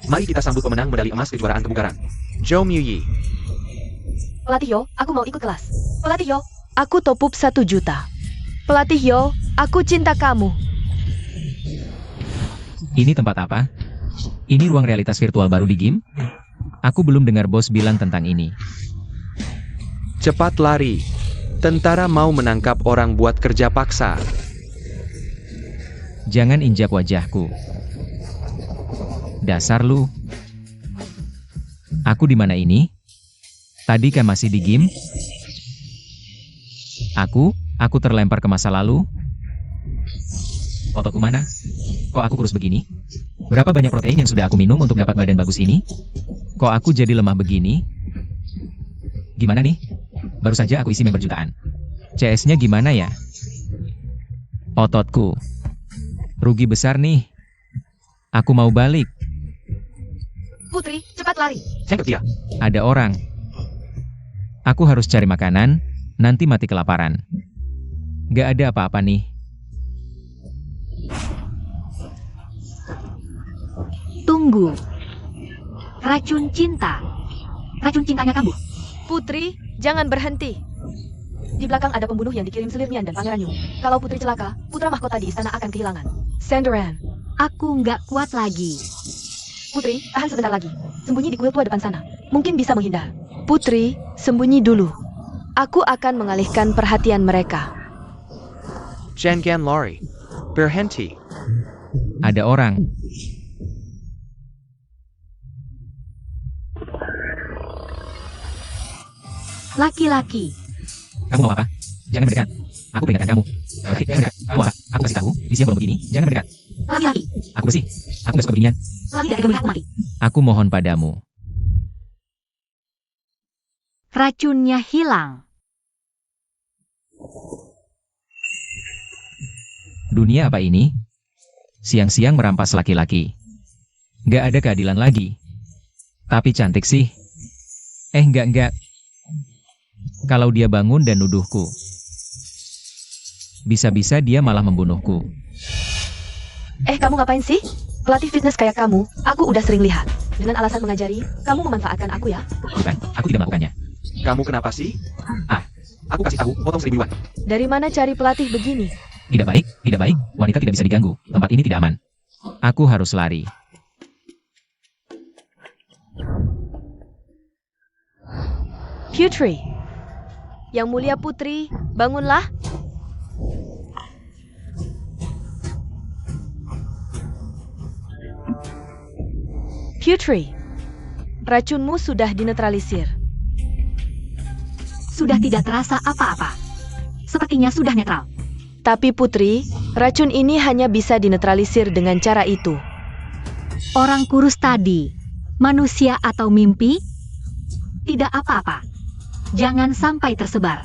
Mari kita sambut pemenang medali emas kejuaraan kebugaran, Zhou Miuyi. Pelatih Yo, aku mau ikut kelas. Pelatih Yo, aku top up 1 juta. Pelatih Yo, aku cinta kamu. Ini tempat apa? Ini ruang realitas virtual baru di game? Aku belum dengar bos bilang tentang ini. Cepat lari. Tentara mau menangkap orang buat kerja paksa. Jangan injak wajahku. Dasar lu. Aku di mana ini? Tadi kan masih di game? Aku terlempar ke masa lalu? Ototku mana? Kok aku kurus begini? Berapa banyak protein yang sudah aku minum untuk dapat badan bagus ini? Kok aku jadi lemah begini? Gimana nih? Baru saja aku isi member jutaan. CS-nya gimana ya? Ototku. Rugi besar nih. Aku mau balik. Putri, cepat lari. Saya dia. Ada orang. Aku harus cari makanan, nanti mati kelaparan. Gak ada apa-apa nih. Tunggu. Racun cinta. Racun cintanya kambuh. Putri, jangan berhenti. Di belakang ada pembunuh yang dikirim Selirnian dan Pangeran Yu. Kalau Putri celaka, putra mahkota di istana akan kehilangan. Sandoran. Aku nggak kuat lagi. Putri, tahan sebentar lagi. Sembunyi di kuil tua depan sana. Mungkin bisa menghindar. Putri, sembunyi dulu. Aku akan mengalihkan perhatian mereka. Jangan lari. Berhenti. Ada orang. Laki-laki. Kamu mau apa? Jangan mendekat. Aku peringatkan kamu. Jangan mendekat. Kamu apa? Aku kasih tahu. Di siang belum begini. Jangan mendekat. Laki-laki. Aku bersih. Aku gak suka beginian. Laki dari melihatku mati. Aku mohon padamu. Racunnya hilang. Dunia apa ini? Siang-siang merampas laki-laki. Gak ada keadilan lagi. Tapi cantik sih. Enggak. Kalau dia bangun dan nuduhku. Bisa-bisa dia malah membunuhku. Kamu ngapain sih? Pelatih fitness kayak kamu, aku udah sering lihat. Dengan alasan mengajari, kamu memanfaatkan aku ya? Bukan, aku tidak melakukannya. Kamu kenapa sih? Aku kasih tahu, potong 1.000 yuan. Dari mana cari pelatih begini? Tidak baik. Wanita tidak bisa diganggu. Tempat ini tidak aman. Aku harus lari. Putri. Yang mulia Putri, bangunlah. Putri, racunmu sudah dinetralisir. Sudah tidak terasa apa-apa. Sepertinya sudah netral. Tapi Putri, racun ini hanya bisa dinetralisir dengan cara itu. Orang kurus tadi, manusia atau mimpi? Tidak apa-apa. Jangan sampai tersebar.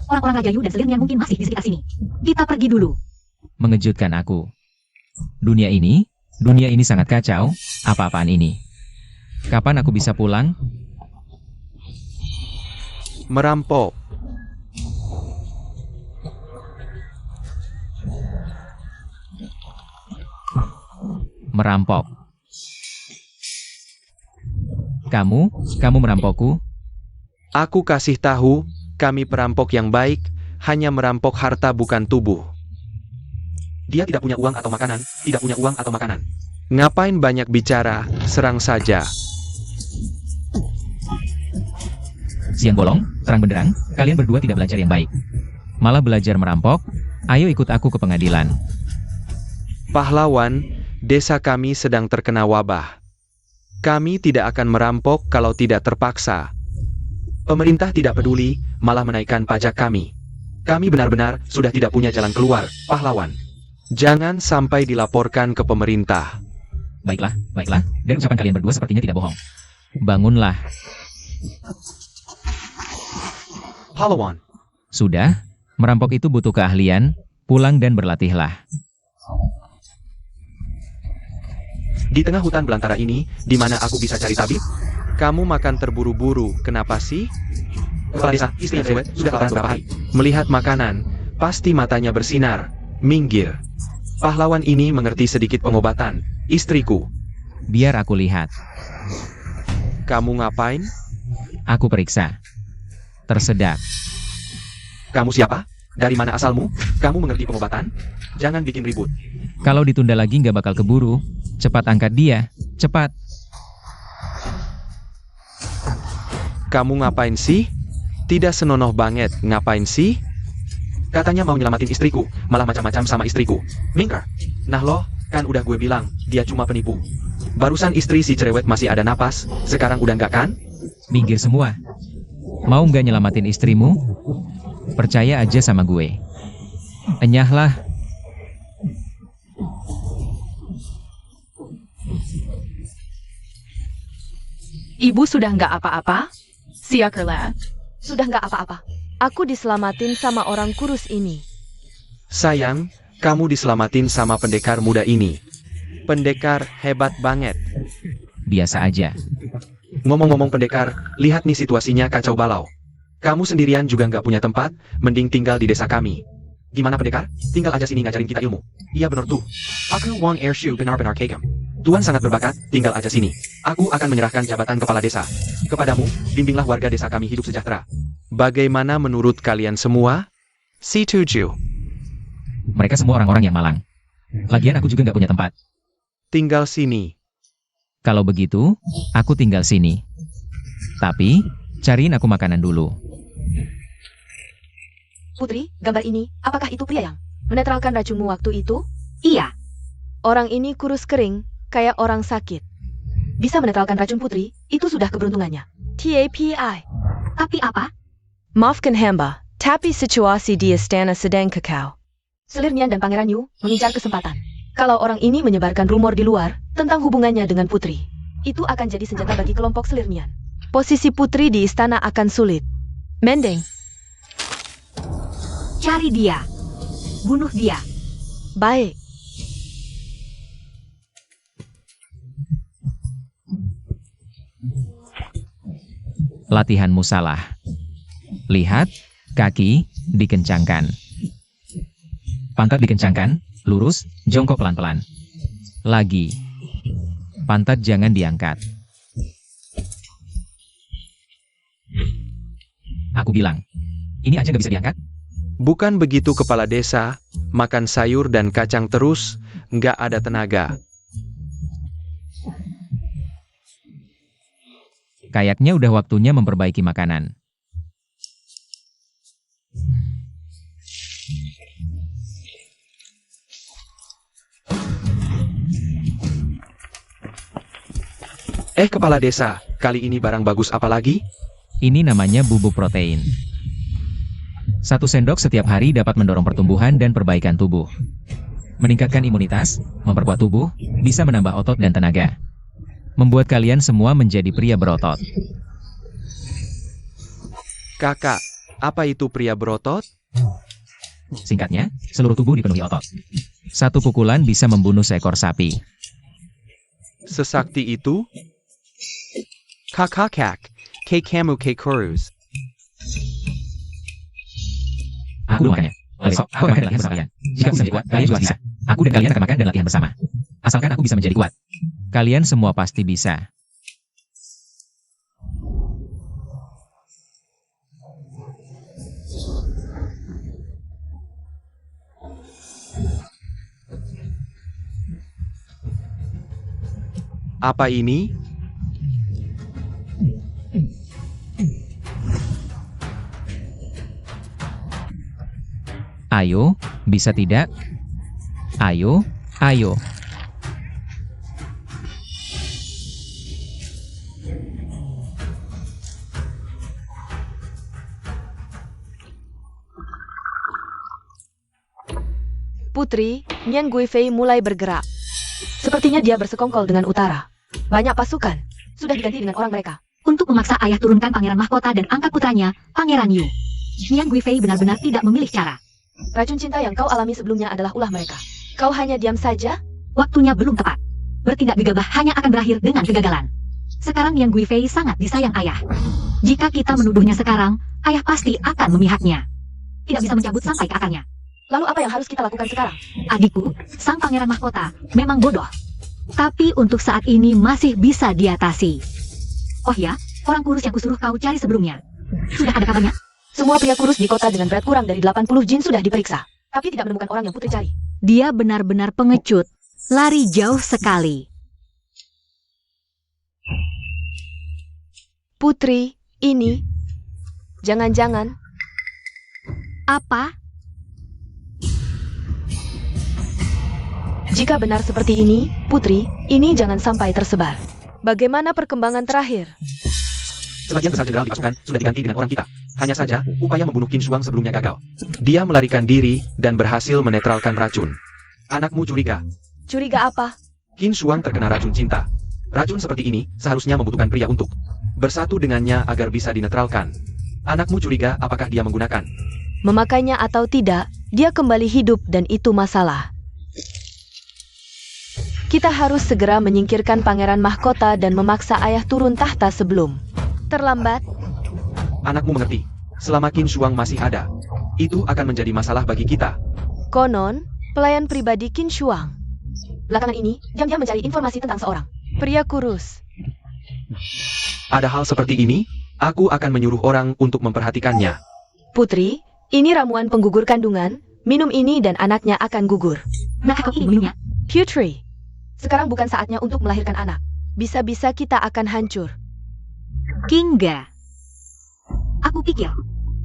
Orang-orang Raja Yu dan Selirnian mungkin masih di sekitar sini. Kita pergi dulu. Mengejutkan aku. Dunia ini sangat kacau. Apa-apaan ini? Kapan aku bisa pulang? Merampok. Merampok. Kamu merampokku? Aku kasih tahu, kami perampok yang baik, hanya merampok harta bukan tubuh. Dia tidak punya uang atau makanan, tidak punya uang atau makanan. Ngapain banyak bicara, serang saja. Siang bolong, terang benderang, kalian berdua tidak belajar yang baik. Malah belajar merampok, ayo ikut aku ke pengadilan. Pahlawan, desa kami sedang terkena wabah. Kami tidak akan merampok kalau tidak terpaksa. Pemerintah tidak peduli, malah menaikkan pajak kami. Kami benar-benar sudah tidak punya jalan keluar, pahlawan. Jangan sampai dilaporkan ke pemerintah. Baiklah, dan ucapan kalian berdua sepertinya tidak bohong. Bangunlah. Pahlawan. Sudah, merampok itu butuh keahlian, pulang dan berlatihlah. Di tengah hutan belantara ini, di mana aku bisa cari tabib? Kamu makan terburu-buru, kenapa sih? Kepala desa, istri yang cewek, sudah kelaparan beberapa hari. Melihat makanan, pasti matanya bersinar. Minggir. Pahlawan ini mengerti sedikit pengobatan. Istriku. Biar aku lihat. Kamu ngapain? Aku periksa. Tersedak. Kamu siapa? Dari mana asalmu? Kamu mengerti pengobatan? Jangan bikin ribut. Kalau ditunda lagi nggak bakal keburu. Cepat angkat dia. Cepat. Kamu ngapain sih? Tidak senonoh banget, ngapain sih? Katanya mau nyelamatin istriku, malah macam-macam sama istriku. Mingker. Nah loh, kan udah gue bilang, dia cuma penipu. Barusan istri si cerewet masih ada napas, sekarang udah nggak kan? Minggir semua. Mau nggak nyelamatin istrimu? Percaya aja sama gue. Enyahlah. Ibu sudah nggak apa-apa? Siakerlah. Sudah nggak apa-apa. Aku diselamatin sama orang kurus ini. Sayang, kamu diselamatin sama pendekar muda ini. Pendekar hebat banget. Biasa aja. Ngomong-ngomong pendekar, lihat nih situasinya kacau balau. Kamu sendirian juga nggak punya tempat, mending tinggal di desa kami. Gimana pendekar? Tinggal aja sini ngajarin kita ilmu. Iya bener tuh. Aku Wang Airshu benar-benar kagum. Tuan sangat berbakat, tinggal aja sini. Aku akan menyerahkan jabatan kepala desa. Kepadamu, bimbinglah warga desa kami hidup sejahtera. Bagaimana menurut kalian semua? Setuju. Mereka semua orang-orang yang malang. Lagian aku juga nggak punya tempat. Tinggal sini. Kalau begitu, aku tinggal sini. Tapi, cariin aku makanan dulu. Putri, gambar ini, apakah itu pria yang menetralkan racunmu waktu itu? Iya, Orang ini kurus kering, kayak orang sakit. Bisa menetralkan racun Putri, itu sudah keberuntungannya. TAPI. tapi apa? Maafkan hamba, tapi situasi di istana sedang kekau. Selir Nian dan Pangeran Yu mengincar kesempatan. Kalau orang ini menyebarkan rumor di luar tentang hubungannya dengan Putri, itu akan jadi senjata bagi kelompok Selir Nian. Posisi Putri di istana akan sulit. Mending. Cari dia. Bunuh dia. Baik. Latihanmu salah. Lihat, kaki dikencangkan. Pantat dikencangkan, lurus, jongkok pelan-pelan. Lagi. Pantat jangan diangkat. Aku bilang, ini aja nggak bisa diangkat? Bukan begitu kepala desa, makan sayur dan kacang terus, nggak ada tenaga. Kayaknya udah waktunya memperbaiki makanan. Kepala desa, kali ini barang bagus apa lagi? Ini namanya bubuk protein. 1 sendok setiap hari dapat mendorong pertumbuhan dan perbaikan tubuh. Meningkatkan imunitas, memperkuat tubuh, bisa menambah otot dan tenaga. Membuat kalian semua menjadi pria berotot. Kakak, apa itu pria berotot? Singkatnya, seluruh tubuh dipenuhi otot. 1 pukulan bisa membunuh seekor sapi. Sesakti itu? Kakak, kamu kurus. Aku belum makannya. Besok, aku akan makan dan latihan bersama kalian. Jika aku bisa menjadi kuat, kalian juga bisa. Aku dan kalian akan makan dan latihan bersama. Asalkan aku bisa menjadi kuat. Kalian semua pasti bisa. Apa ini? Ayo, bisa tidak? Ayo, ayo. Putri, Nian Guifei mulai bergerak. Sepertinya dia bersekongkol dengan utara. Banyak pasukan. Sudah diganti dengan orang mereka. Untuk memaksa ayah turunkan pangeran mahkota dan angkat putranya, Pangeran Yu. Nian Guifei benar-benar tidak memilih cara. Racun cinta yang kau alami sebelumnya adalah ulah mereka. Kau hanya diam saja? Waktunya belum tepat. Bertindak gegabah hanya akan berakhir dengan kegagalan. Sekarang Nian Guifei sangat disayang ayah. Jika kita menuduhnya sekarang, ayah pasti akan memihaknya. Tidak bisa mencabut sampai ke akarnya. Lalu apa yang harus kita lakukan sekarang? Adikku, sang pangeran mahkota, memang bodoh. Tapi untuk saat ini masih bisa diatasi. Oh ya, orang kurus yang kusuruh kau cari sebelumnya. Sudah ada kabarnya? Semua pria kurus di kota dengan berat kurang dari 80 jin sudah diperiksa, tapi tidak menemukan orang yang Putri cari. Dia benar-benar pengecut. Lari jauh sekali. Putri, ini... Jangan-jangan... Apa? Jika benar seperti ini, Putri, ini jangan sampai tersebar. Bagaimana perkembangan terakhir? Sebagian besar jenderal di pasukan sudah diganti dengan orang kita. Hanya saja, upaya membunuh Qin Shuang sebelumnya gagal. Dia melarikan diri dan berhasil menetralkan racun. Anakmu curiga. Curiga apa? Qin Shuang terkena racun cinta. Racun seperti ini seharusnya membutuhkan pria untuk bersatu dengannya agar bisa dinetralkan. Anakmu curiga apakah dia menggunakan Memakainya atau tidak, dia kembali hidup dan itu masalah. Kita harus segera menyingkirkan pangeran mahkota dan memaksa ayah turun tahta sebelum terlambat. Anakmu mengerti. Selama Qin Shuang masih ada, itu akan menjadi masalah bagi kita. Konon, pelayan pribadi Qin Shuang. Belakangan ini, diam-diam mencari informasi tentang seorang pria kurus. Ada hal seperti ini, aku akan menyuruh orang untuk memperhatikannya. Putri, ini ramuan penggugur kandungan. Minum ini dan anaknya akan gugur. Nah, kau ini minumnya. Putri, sekarang bukan saatnya untuk melahirkan anak. Bisa-bisa kita akan hancur. Kingga. Aku pikir,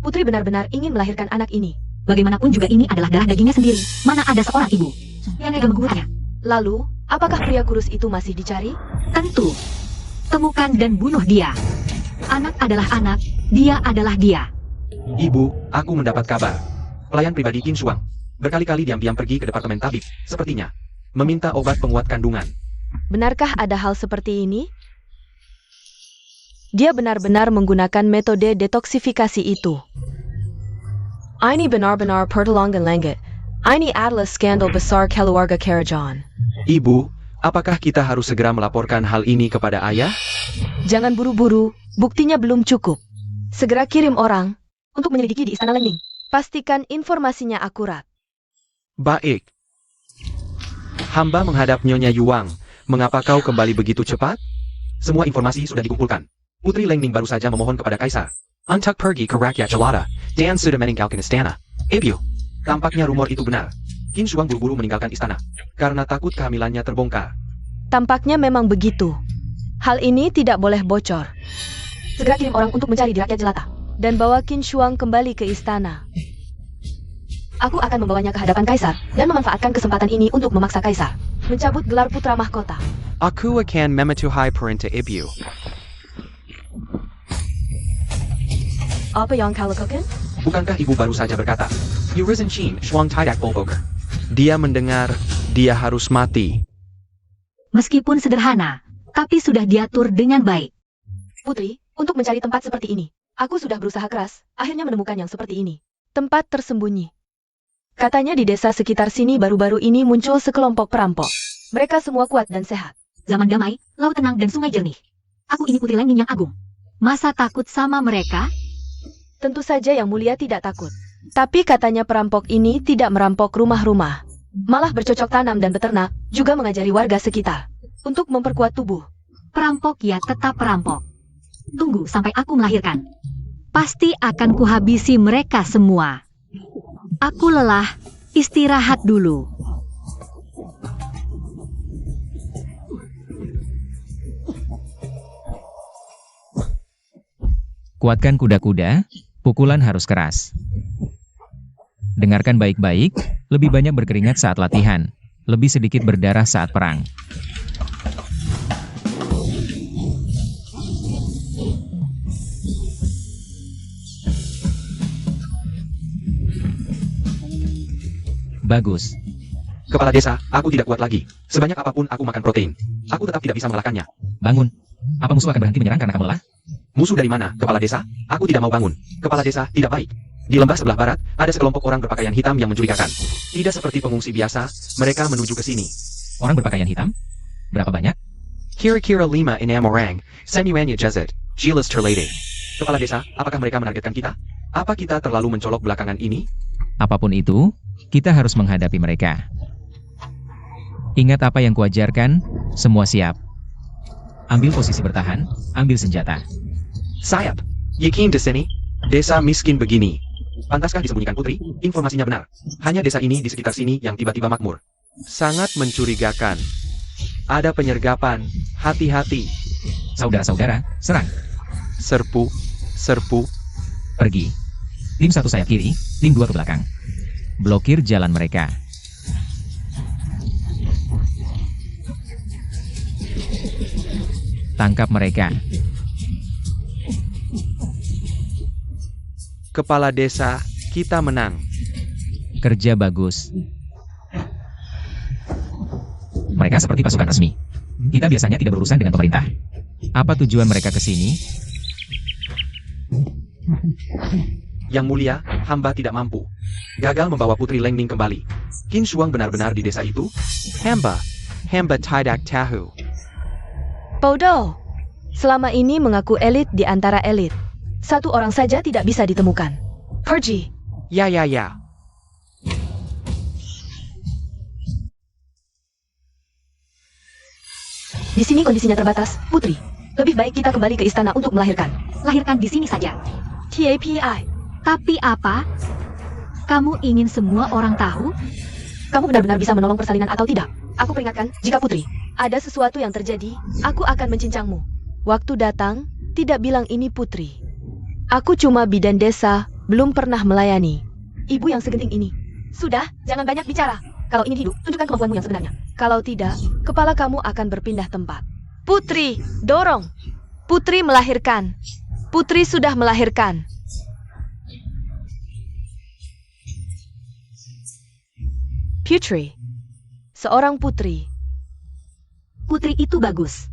Putri benar-benar ingin melahirkan anak ini. bagaimanapun juga ini adalah darah dagingnya sendiri. Mana ada seorang ibu yang tega menggugurnya? Lalu, apakah pria kurus itu masih dicari? Tentu. Temukan dan bunuh dia. Anak adalah anak, dia adalah dia. Ibu, aku mendapat kabar. Pelayan pribadi Qin Shuang berkali-kali diam-diam pergi ke departemen tabib, sepertinya meminta obat penguat kandungan. Benarkah ada hal seperti ini? Dia benar-benar menggunakan metode detoksifikasi itu. Ini benar-benar pertolongan langit. Ini adalah skandal besar keluarga Karajan. Ibu, apakah kita harus segera melaporkan hal ini kepada ayah? Jangan buru-buru, buktinya belum cukup. Segera kirim orang untuk menyelidiki di Istana Lening. Pastikan informasinya akurat. Baik. Hamba menghadap Nyonya Yuang. Mengapa kau kembali begitu cepat? Semua informasi sudah dikumpulkan. Putri Lengning baru saja memohon kepada Kaisar untuk pergi ke rakyat jelata dan sudah meninggalkan istana. Ibu, tampaknya rumor itu benar. Qin Shuang buru-buru meninggalkan istana karena takut kehamilannya terbongkar. Tampaknya memang begitu. Hal ini tidak boleh bocor. Segera kirim orang untuk mencari di rakyat jelata dan bawa Qin Shuang kembali ke istana. Aku akan membawanya ke hadapan Kaisar dan memanfaatkan kesempatan ini untuk memaksa Kaisar mencabut gelar putra mahkota. Aku akan mematuhi perintah ibu. Apa yang kau lakukan? Bukankah ibu baru saja berkata, Yurizan Qin Shuang tidak Bolboker. Dia mendengar, dia harus mati. Meskipun sederhana, tapi sudah diatur dengan baik. Putri, untuk mencari tempat seperti ini, aku sudah berusaha keras, akhirnya menemukan yang seperti ini. Tempat tersembunyi. Katanya di desa sekitar sini baru-baru ini muncul sekelompok perampok. Mereka semua kuat dan sehat. Zaman damai, laut tenang dan sungai jernih. Aku ini Putri Lengning yang agung. Masa takut sama mereka? Tentu saja Yang Mulia tidak takut. Tapi katanya perampok ini tidak merampok rumah-rumah. Malah bercocok tanam dan beternak, juga mengajari warga sekitar untuk memperkuat tubuh. Perampok ya tetap perampok. Tunggu sampai aku melahirkan. Pasti akan kuhabisi mereka semua. Aku lelah, istirahat dulu. Kuatkan kuda-kuda, pukulan harus keras. Dengarkan baik-baik, lebih banyak berkeringat saat latihan, lebih sedikit berdarah saat perang. Bagus. Kepala desa, aku tidak kuat lagi. Sebanyak apapun aku makan protein, aku tetap tidak bisa mengalahkannya. Bangun. Apa musuh akan berhenti menyerang karena kamu lelah? Musuh dari mana, Kepala Desa? Aku tidak mau bangun. Kepala Desa, tidak baik. Di lembah sebelah barat, ada sekelompok orang berpakaian hitam yang mencurigakan. Tidak seperti pengungsi biasa, mereka menuju ke sini. Orang berpakaian hitam? Berapa banyak? Kira-kira 5 orang, semuanya jazat, jelas terlede. Kepala Desa, apakah mereka menargetkan kita? Apa kita terlalu mencolok belakangan ini? Apapun itu, kita harus menghadapi mereka. Ingat apa yang kuajarkan, semua siap. Ambil posisi bertahan, ambil senjata. Sayap, Yikin di sini. Desa miskin begini. Pantaskah disembunyikan putri? Informasinya benar. Hanya desa ini di sekitar sini yang tiba-tiba makmur. Sangat mencurigakan. Ada penyergapan. Hati-hati. Saudara-saudara, serang. Serpu. Serpu. Pergi. Tim 1 sayap kiri, tim 2 ke belakang. Blokir jalan mereka. Tangkap mereka. Kepala desa, kita menang. Kerja bagus. Mereka seperti pasukan resmi. Kita biasanya tidak berurusan dengan pemerintah. Apa tujuan mereka ke sini? Yang mulia, hamba tidak mampu. Gagal membawa Putri Lengning kembali. Qin Shuang benar-benar di desa itu? Hamba tidak tahu. Bodoh. Selama ini mengaku elit di antara elit. Satu orang saja tidak bisa ditemukan. Pergi. Ya. Di sini kondisinya terbatas, Putri. Lebih baik kita kembali ke istana untuk melahirkan. Lahirkan di sini saja. TAPI. Tapi apa? Kamu ingin semua orang tahu? Kamu benar-benar bisa menolong persalinan atau tidak? Aku peringatkan, jika Putri, ada sesuatu yang terjadi, aku akan mencincangmu. Waktu datang, tidak bilang ini Putri. Aku cuma bidan desa, belum pernah melayani. Ibu yang segenting ini. Sudah, jangan banyak bicara. Kalau ingin hidup, tunjukkan kemampuanmu yang sebenarnya. Kalau tidak, kepala kamu akan berpindah tempat. Putri, dorong. Putri melahirkan. Putri sudah melahirkan. Putri. Seorang putri. Putri itu bagus.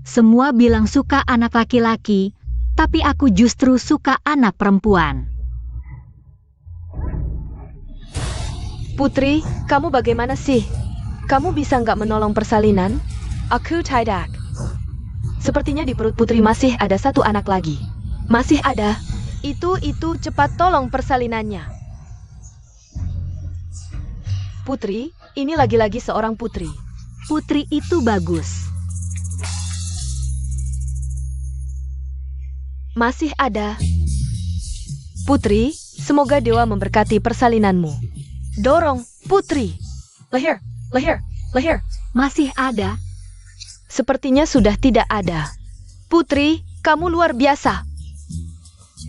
Semua bilang suka anak laki-laki, tapi aku justru suka anak perempuan. Putri, kamu bagaimana sih? Kamu bisa nggak menolong persalinan? Aku tidak. Sepertinya di perut Putri masih ada satu anak lagi. Masih ada. Itu cepat tolong persalinannya. Putri, ini lagi-lagi seorang putri. Putri itu bagus. Masih ada. Putri, semoga dewa memberkati persalinanmu. Dorong, Putri. Lahir. Masih ada. Sepertinya sudah tidak ada. Putri, kamu luar biasa.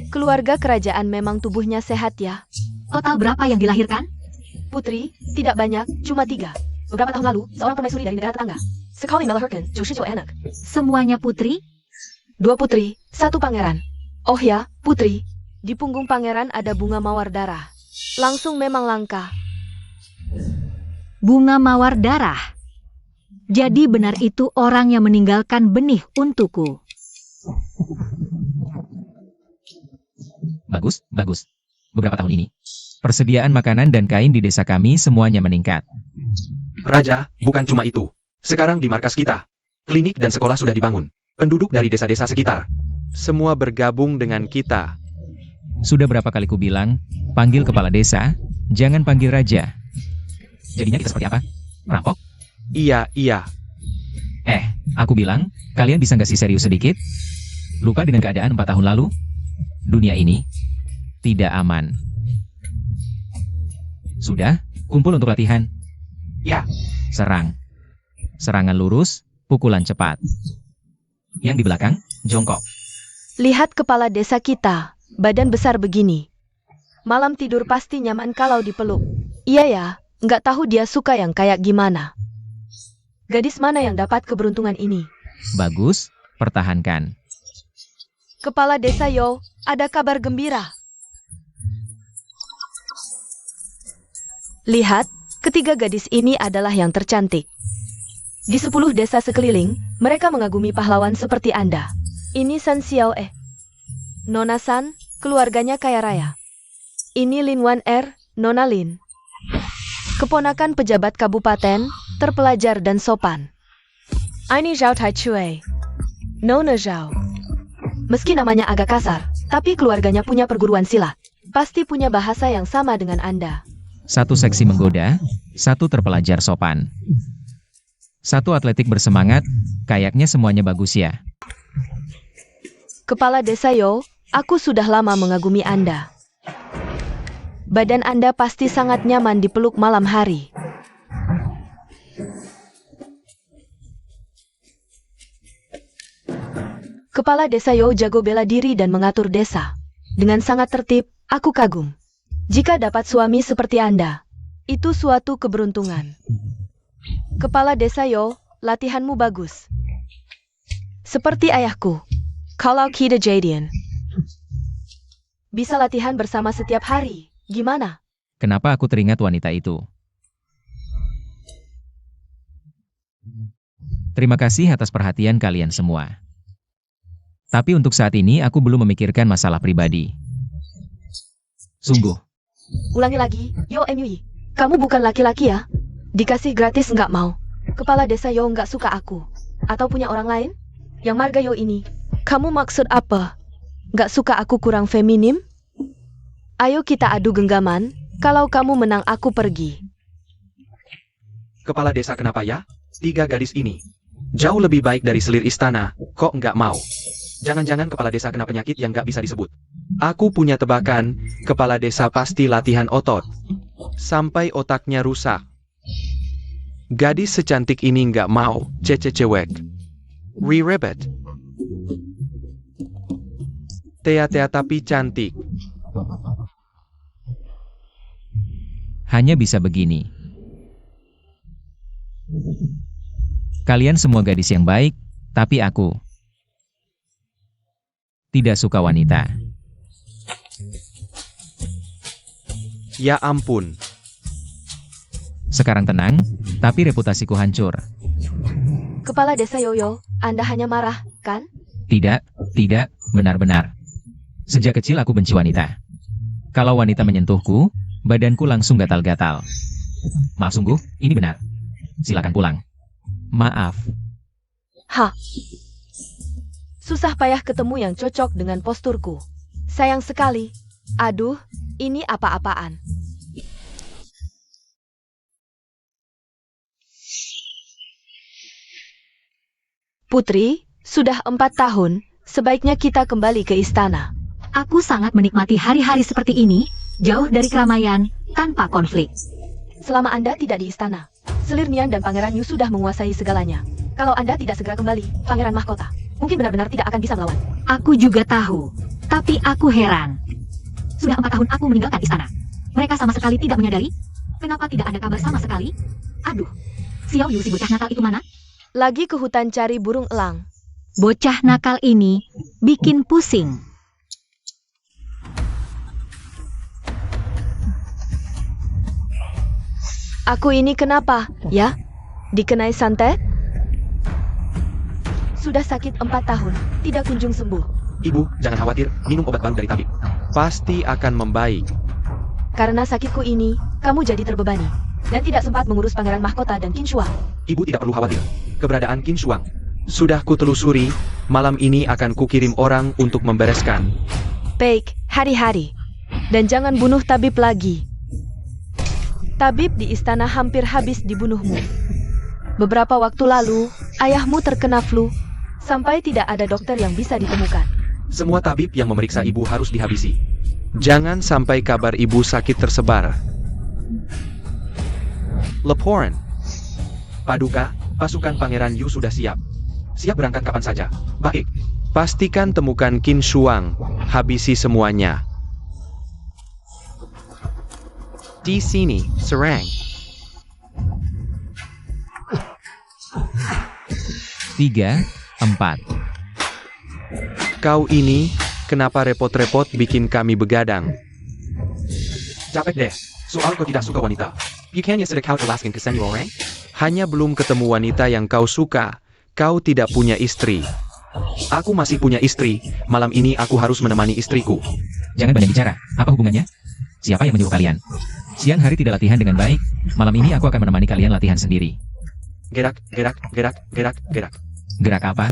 Keluarga kerajaan memang tubuhnya sehat ya. Total berapa yang dilahirkan? Putri, tidak banyak, cuma 3. Beberapa tahun lalu, seorang permaisuri dari negara tetangga. Sekali melahirkan 99 anak. Semuanya putri? 2 putri, 1 pangeran. Oh ya, Putri, di punggung pangeran ada bunga mawar darah. Langsung memang langka. Bunga mawar darah. Jadi benar itu orang yang meninggalkan benih untukku. Bagus. Beberapa tahun ini, persediaan makanan dan kain di desa kami semuanya meningkat. Raja, bukan cuma itu. Sekarang di markas kita, klinik dan sekolah sudah dibangun. Penduduk dari desa-desa sekitar, semua bergabung dengan kita. Sudah berapa kali ku bilang, panggil kepala desa, jangan panggil raja. Jadinya kita seperti apa? Merampok? Iya. Aku bilang, kalian bisa nggak sih serius sedikit? Lupa dengan keadaan 4 tahun lalu? Dunia ini tidak aman. Sudah, kumpul untuk latihan. Ya. Serang. Serangan lurus, pukulan cepat. Yang di belakang, jongkok. Lihat kepala desa kita, badan besar begini. Malam tidur pasti nyaman kalau dipeluk. Iya ya, nggak tahu dia suka yang kayak gimana. Gadis mana yang dapat keberuntungan ini? Bagus, pertahankan. Kepala desa Yo, ada kabar gembira. Lihat, ketiga gadis ini adalah yang tercantik. Di 10 desa sekeliling, mereka mengagumi pahlawan seperti Anda. Ini San Xiao Nona San, keluarganya kaya raya. Ini Lin Wan Nona Lin. Keponakan pejabat kabupaten, terpelajar dan sopan. Ini Zhao Tai Chui, Nona Zhao. Meski namanya agak kasar, tapi keluarganya punya perguruan silat. Pasti punya bahasa yang sama dengan Anda. 1 seksi menggoda, 1 terpelajar sopan. Satu atletik bersemangat, kayaknya semuanya bagus ya. Kepala Desa Yo, aku sudah lama mengagumi Anda. Badan Anda pasti sangat nyaman dipeluk malam hari. Kepala Desa Yo jago bela diri dan mengatur desa. Dengan sangat tertib, aku kagum. Jika dapat suami seperti Anda, itu suatu keberuntungan. Kepala Desa Yo, latihanmu bagus. Seperti ayahku, kalau kita jadian. Bisa latihan bersama setiap hari, gimana? Kenapa aku teringat wanita itu? Terima kasih atas perhatian kalian semua. Tapi untuk saat ini aku belum memikirkan masalah pribadi. Sungguh. Ulangi lagi, Yo MUI. Kamu bukan laki-laki ya? Dikasih gratis nggak mau. Kepala Desa Yo nggak suka aku. Atau punya orang lain? Yang marga Yo ini. Kamu maksud apa? Nggak suka aku kurang feminim? Ayo kita adu genggaman. Kalau kamu menang aku pergi. Kepala desa kenapa ya? 3 gadis ini. Jauh lebih baik dari selir istana, kok nggak mau? Jangan-jangan kepala desa kena penyakit yang nggak bisa disebut. Aku punya tebakan, kepala desa pasti latihan otot. Sampai otaknya rusak. Gadis secantik ini nggak mau, cewek. Rebet. Tea tapi cantik. Hanya bisa begini. Kalian semua gadis yang baik, tapi aku tidak suka wanita. Ya ampun. Sekarang tenang, tapi reputasiku hancur. Kepala Desa Yoyo, Anda hanya marah, kan? Tidak, benar-benar. Sejak kecil aku benci wanita. Kalau wanita menyentuhku, badanku langsung gatal-gatal. Maaf sungguh, ini benar. Silakan pulang. Maaf. Hah. Susah payah ketemu yang cocok dengan posturku. Sayang sekali. Aduh, ini apa-apaan. Putri, sudah 4 tahun, sebaiknya kita kembali ke istana. Aku sangat menikmati hari-hari seperti ini, jauh dari keramaian, tanpa konflik. Selama Anda tidak di istana, Selir Nian dan Pangeran Yu sudah menguasai segalanya. Kalau Anda tidak segera kembali, Pangeran Mahkota, mungkin benar-benar tidak akan bisa melawan. Aku juga tahu, tapi aku heran. Sudah 4 tahun aku meninggalkan istana. Mereka sama sekali tidak menyadari. Kenapa tidak ada kabar sama sekali? Aduh, Xiao Yu si bocah nakal itu mana? Lagi ke hutan cari burung elang. Bocah nakal ini bikin pusing. Aku ini kenapa, ya? Dikenai santet? Sudah sakit 4 tahun, tidak kunjung sembuh. Ibu, jangan khawatir, minum obat baru dari tabib. Pasti akan membaik. Karena sakitku ini, kamu jadi terbebani. Dan tidak sempat mengurus Pangeran Mahkota dan Qin Shuang. Ibu tidak perlu khawatir. Keberadaan Qin Shuang sudah kutelusuri, malam ini akan kukirim orang untuk membereskan. Baik, hari-hari. Dan jangan bunuh tabib lagi. Tabib di istana hampir habis dibunuhmu. Beberapa waktu lalu, ayahmu terkena flu, sampai tidak ada dokter yang bisa ditemukan. Semua tabib yang memeriksa ibu harus dihabisi. Jangan sampai kabar ibu sakit tersebar. Laporan. Paduka, pasukan Pangeran Yu sudah siap. Siap berangkat kapan saja. Baik. Pastikan temukan Qin Shuang. Habisi semuanya. Di sini, serang. 3, 4. Kau ini, kenapa repot-repot bikin kami begadang? Capek deh, soal kau tidak suka wanita. Bukannya sudah kau jelaskan ke senior orang? Hanya belum ketemu wanita yang kau suka. Kau tidak punya istri. Aku masih punya istri. Malam ini aku harus menemani istriku. Jangan banyak bicara. Apa hubungannya? Siapa yang menyuruh kalian? Siang hari tidak latihan dengan baik. Malam ini aku akan menemani kalian latihan sendiri. Gerak. Gerak apa?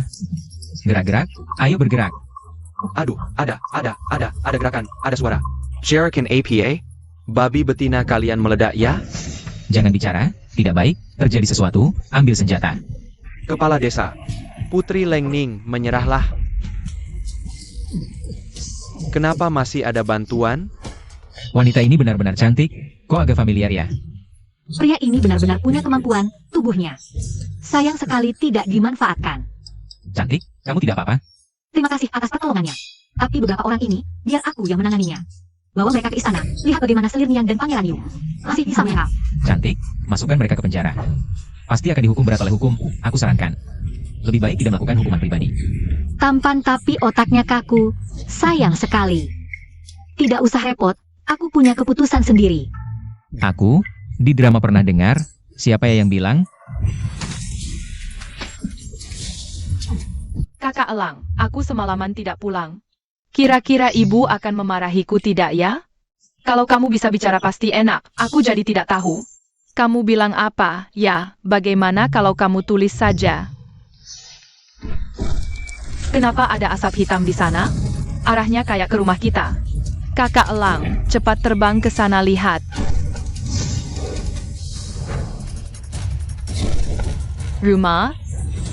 Gerak-gerak? Ayo bergerak. Aduh, ada gerakan, ada suara. Sherakan APA? Babi betina kalian meledak ya? Jangan bicara. Tidak baik, terjadi sesuatu, ambil senjata. Kepala desa. Putri Lengning, menyerahlah. Kenapa masih ada bantuan? Wanita ini benar-benar cantik, kok agak familiar ya? Pria ini benar-benar punya kemampuan, tubuhnya. Sayang sekali tidak dimanfaatkan. Cantik, kamu tidak apa-apa? Terima kasih atas pertolongannya. Tapi beberapa orang ini, biar aku yang menanganinya. Bawa mereka ke istana, lihat bagaimana Selir Nian dan Pangeran Yu. Masih bisa mereka. Cantik, masukkan mereka ke penjara. Pasti akan dihukum berat oleh hukum, aku sarankan. Lebih baik tidak melakukan hukuman pribadi. Tampan tapi otaknya kaku. Sayang sekali. Tidak usah repot, aku punya keputusan sendiri. Aku, di drama pernah dengar, siapa ya yang bilang? Kakak Elang, aku semalaman tidak pulang. Kira-kira ibu akan memarahiku tidak ya? Kalau kamu bisa bicara pasti enak, aku jadi tidak tahu. Kamu bilang apa? Ya, bagaimana kalau kamu tulis saja? Kenapa ada asap hitam di sana? Arahnya kayak ke rumah kita. Kakak Elang, cepat terbang ke sana lihat. Rumah?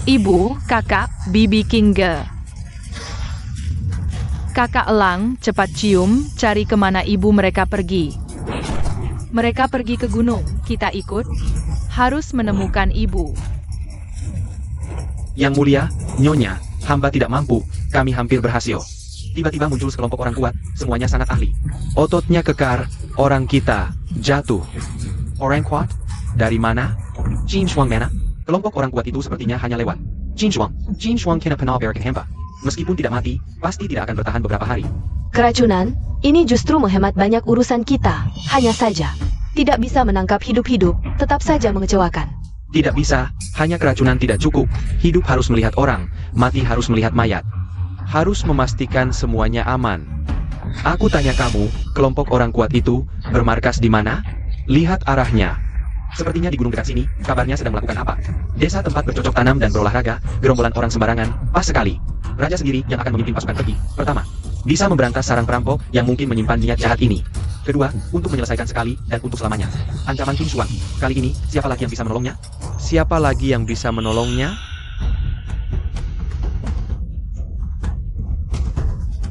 Ibu, kakak, Bibi Kinga. Kakak Elang, cepat cium, cari kemana ibu mereka pergi. Mereka pergi ke gunung, kita ikut. Harus menemukan ibu. Yang mulia, Nyonya, hamba tidak mampu, kami hampir berhasil. Tiba-tiba muncul sekelompok orang kuat, semuanya sangat ahli. Ototnya kekar, orang kita jatuh. Orang kuat? Dari mana? Jin Shuang mana? Kelompok orang kuat itu sepertinya hanya lewat. Jin Shuang kena penalberikan hamba. Meskipun tidak mati, pasti tidak akan bertahan beberapa hari. Keracunan, ini justru menghemat banyak urusan kita. Hanya saja, tidak bisa menangkap hidup-hidup, tetap saja mengecewakan. Tidak bisa, hanya keracunan tidak cukup. Hidup harus melihat orang, mati harus melihat mayat. Harus memastikan semuanya aman. Aku tanya kamu, kelompok orang kuat itu bermarkas di mana? Lihat arahnya. Sepertinya di gunung dekat sini, kabarnya sedang melakukan apa? Desa tempat bercocok tanam dan berolahraga, gerombolan orang sembarangan, pas sekali. Raja sendiri yang akan memimpin pasukan pergi. Pertama, bisa memberantas sarang perampok yang mungkin menyimpan niat jahat ini. Kedua, untuk menyelesaikan sekali dan untuk selamanya. Ancaman Qin Shuang. Kali ini, siapa lagi yang bisa menolongnya? Siapa lagi yang bisa menolongnya?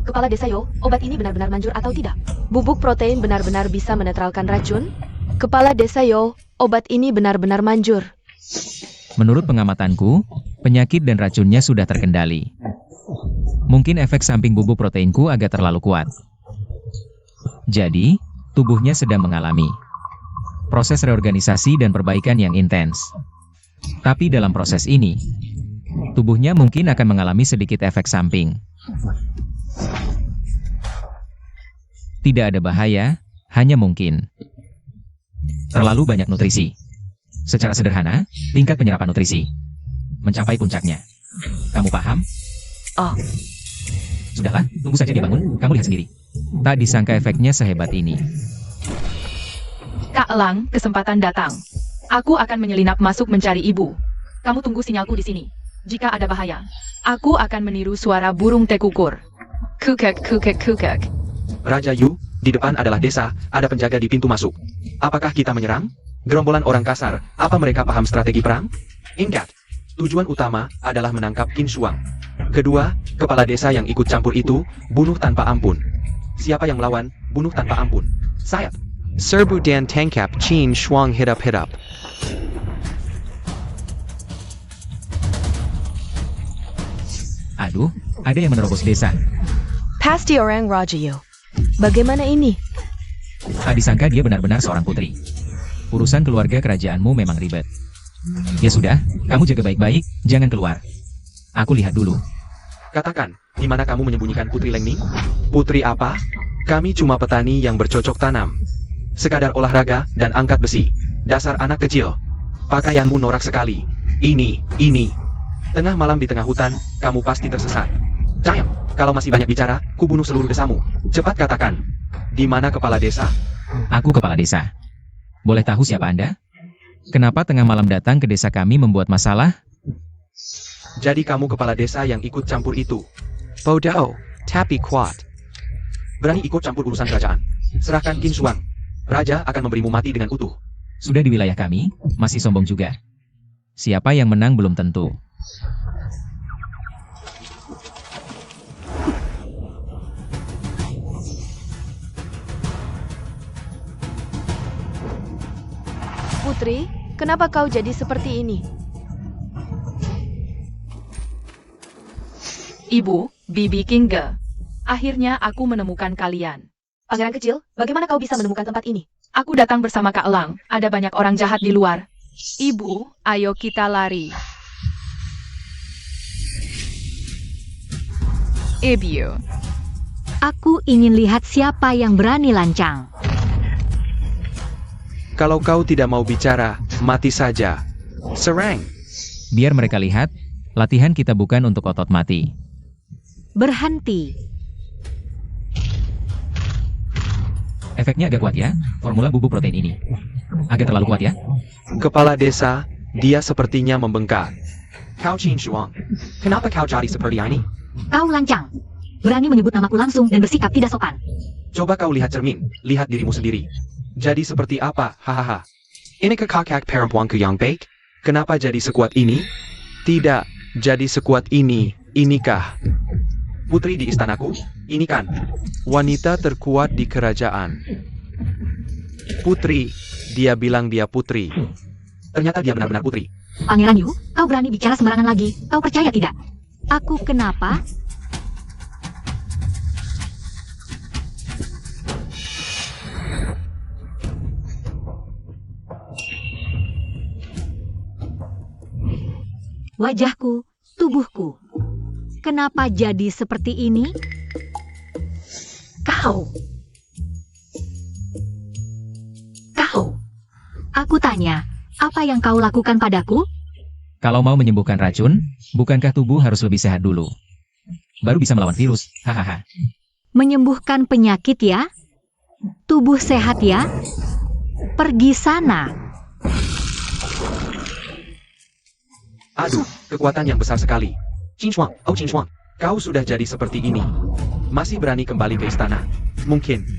Kepala desa Yo, obat ini benar-benar manjur atau tidak? Bubuk protein benar-benar bisa menetralkan racun? Kepala desa Yo, obat ini benar-benar manjur. Menurut pengamatanku, penyakit dan racunnya sudah terkendali. Mungkin efek samping bubuk proteinku agak terlalu kuat. Jadi, tubuhnya sedang mengalami proses reorganisasi dan perbaikan yang intens. Tapi dalam proses ini, tubuhnya mungkin akan mengalami sedikit efek samping. Tidak ada bahaya, hanya mungkin terlalu banyak nutrisi. Secara sederhana, tingkat penyerapan nutrisi mencapai puncaknya. Kamu paham? Oh, Sudahlah, tunggu saja dia bangun, kamu lihat sendiri. Tak disangka efeknya sehebat ini. Kak Elang, kesempatan datang. Aku akan menyelinap masuk mencari ibu. Kamu tunggu sinyalku di sini. Jika ada bahaya, aku akan meniru suara burung tekukur. Kukek, kukek, kukek. Raja Yu, di depan adalah desa, ada penjaga di pintu masuk. Apakah kita menyerang? Gerombolan orang kasar, apa mereka paham strategi perang? Ingat, tujuan utama adalah menangkap Qin Shuang. Kedua, kepala desa yang ikut campur itu, bunuh tanpa ampun. Siapa yang melawan, bunuh tanpa ampun. Saya. Serbu dan tangkap Qin Shuang hidap. Aduh, ada yang menerobos desa. Pasti orang Raja Yu. Bagaimana ini? Tak disangka dia benar-benar seorang putri. Urusan keluarga kerajaanmu memang ribet. Ya sudah, kamu jaga baik-baik, jangan keluar. Aku lihat dulu. Katakan, di mana kamu menyembunyikan Putri Lengning? Putri apa? Kami cuma petani yang bercocok tanam. Sekadar olahraga dan angkat besi. Dasar anak kecil. Pakaianmu norak sekali. Ini. Tengah malam di tengah hutan, kamu pasti tersesat. Jangan, kalau masih banyak bicara, ku bunuh seluruh desamu. Cepat katakan, di mana kepala desa? Aku kepala desa. Boleh tahu siapa Anda? Kenapa tengah malam datang ke desa kami membuat masalah? Jadi kamu kepala desa yang ikut campur itu. Bodoh, tapi kuat. Berani ikut campur urusan kerajaan. Serahkan Qin Shuang. Raja akan memberimu mati dengan utuh. Sudah di wilayah kami, masih sombong juga. Siapa yang menang belum tentu. Putri, kenapa kau jadi seperti ini? Ibu, Bibi Kinge. Akhirnya aku menemukan kalian. Pangeran kecil, bagaimana kau bisa menemukan tempat ini? Aku datang bersama Kak Elang. Ada banyak orang jahat di luar. Ibu, ayo kita lari. Ibu. Aku ingin lihat siapa yang berani lancang. Kalau kau tidak mau bicara, mati saja. Serang. Biar mereka lihat, latihan kita bukan untuk otot mati. Berhenti. Efeknya agak kuat ya, formula bubuk protein ini. Agak terlalu kuat ya. Kepala desa, dia sepertinya membengkak. Kau Qin Shuang, kenapa kau jadi seperti ini? Kau lancang. Berani menyebut namaku langsung dan bersikap tidak sopan. Coba kau lihat cermin, lihat dirimu sendiri. Jadi seperti apa, hahaha. Ini kakak perempuanku yang baik? Kenapa jadi sekuat ini? Tidak, jadi sekuat ini, inikah? Putri di istanaku, ini kan wanita terkuat di kerajaan. Putri, dia bilang dia putri. Ternyata dia benar-benar putri. Pangeran Yu, kau berani bicara sembarangan lagi. Kau percaya tidak? Aku kenapa? Wajahku, tubuhku. Kenapa jadi seperti ini? Kau. Aku tanya, apa yang kau lakukan padaku? Kalau mau menyembuhkan racun, bukankah tubuh harus lebih sehat dulu? Baru bisa melawan virus, hahaha. Menyembuhkan penyakit ya? Tubuh sehat ya? Pergi sana. Aduh, kekuatan yang besar sekali. Qin Shuang, oh Qin Shuang, kau sudah jadi seperti ini. Masih berani kembali ke istana? Mungkin.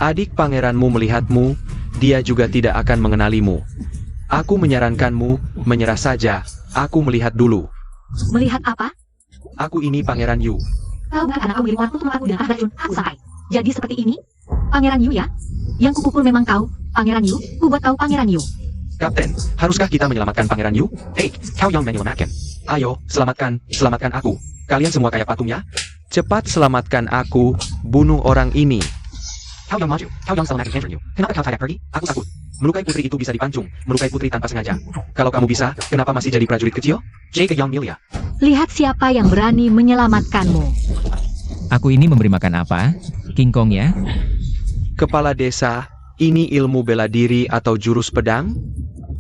Adik pangeranmu melihatmu, dia juga tidak akan mengenalimu. Aku menyarankanmu, menyerah saja. Aku melihat dulu. Melihat apa? Aku ini Pangeran Yu. Kau bukan anak kau mirip orang untuk aku dengan racun. Aku sampai. Jadi seperti ini? Pangeran Yu ya? Yang kupukul memang kau, Pangeran Yu. Kubuat kau Pangeran Yu. Kapten, haruskah kita menyelamatkan Pangeran Yu? Hei, kau yang menyelamatkan. Ayo, selamatkan aku. Kalian semua kayak patungnya? Cepat selamatkan aku, bunuh orang ini. Kau yang maju, kau yang selamatkan Pangeran Yu. Kenapa kau tidak pergi? Aku takut. Melukai putri itu bisa dipancung, melukai putri tanpa sengaja. Kalau kamu bisa, kenapa masih jadi prajurit kecil? Jaga yang mulia. Lihat siapa yang berani menyelamatkanmu. Aku ini memberi makan apa? King Kong ya? Kepala desa, ini ilmu bela diri atau jurus pedang?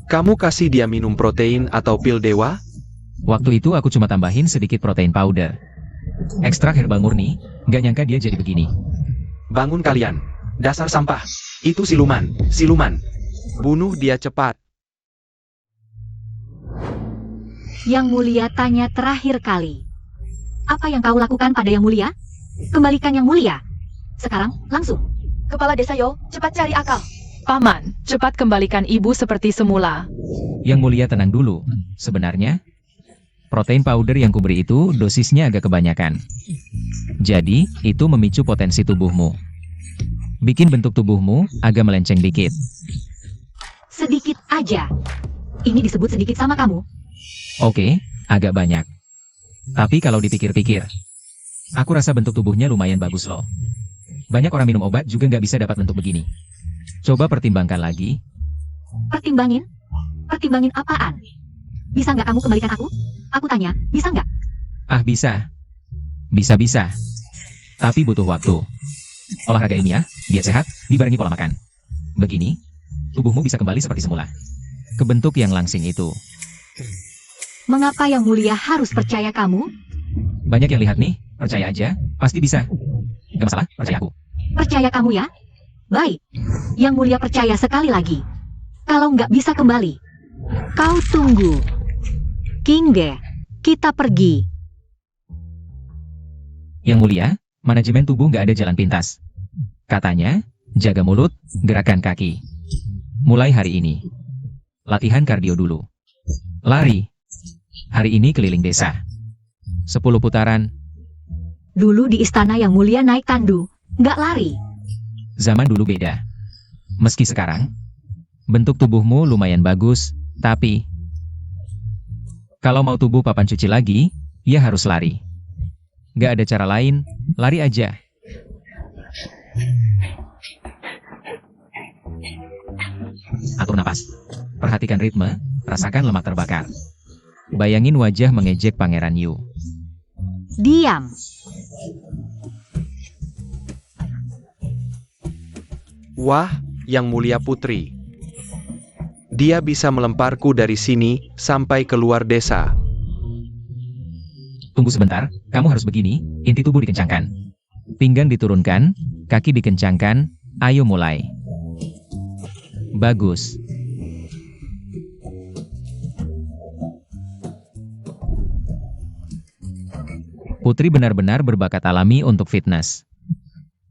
Kamu kasih dia minum protein atau pil dewa? Waktu itu aku cuma tambahin sedikit protein powder. Ekstrak herbal murni, nggak nyangka dia jadi begini. Bangun kalian. Dasar sampah. Itu siluman. Bunuh dia cepat. Yang mulia tanya terakhir kali. Apa yang kau lakukan pada yang mulia? Kembalikan yang mulia. Sekarang, langsung. Kepala desa Yo, cepat cari akal. Paman, cepat kembalikan ibu seperti semula. Yang mulia tenang dulu. Sebenarnya, protein powder yang kuberi itu dosisnya agak kebanyakan. Jadi, itu memicu potensi tubuhmu. Bikin bentuk tubuhmu agak melenceng dikit. Sedikit aja. Ini disebut sedikit sama kamu. Oke, agak banyak. Tapi kalau dipikir-pikir, aku rasa bentuk tubuhnya lumayan bagus loh. Banyak orang minum obat juga nggak bisa dapat bentuk begini. Coba pertimbangkan lagi. Pertimbangin? Pertimbangin apaan? Bisa nggak kamu kembalikan aku? Aku tanya, bisa nggak? Ah bisa. Bisa. Tapi butuh waktu. Olahraga ini ya, diet sehat, dibarengi pola makan. Begini, tubuhmu bisa kembali seperti semula. Ke bentuk yang langsing itu. Mengapa yang mulia harus percaya kamu? Banyak yang lihat nih, percaya aja, pasti bisa. Gak masalah, percaya aku. Percaya kamu ya? Baik. Yang mulia percaya sekali lagi. Kalau nggak bisa kembali, kau tunggu. Kinge, kita pergi. Yang mulia, manajemen tubuh nggak ada jalan pintas. Katanya, jaga mulut, gerakan kaki. Mulai hari ini. Latihan kardio dulu. Lari. Hari ini keliling desa. 10 putaran. Dulu di istana yang mulia naik tandu, nggak lari. Zaman dulu beda. Meski sekarang, bentuk tubuhmu lumayan bagus, tapi kalau mau tubuh papan cuci lagi, ya harus lari. Gak ada cara lain, lari aja. Atur napas. Perhatikan ritme, rasakan lemak terbakar. Bayangin wajah mengejek Pangeran Yu. Diam. Wah, Yang Mulia Putri. Dia bisa melemparku dari sini sampai keluar desa. Tunggu sebentar, kamu harus begini, inti tubuh dikencangkan. Pinggang diturunkan, kaki dikencangkan, ayo mulai. Bagus. Putri benar-benar berbakat alami untuk fitness.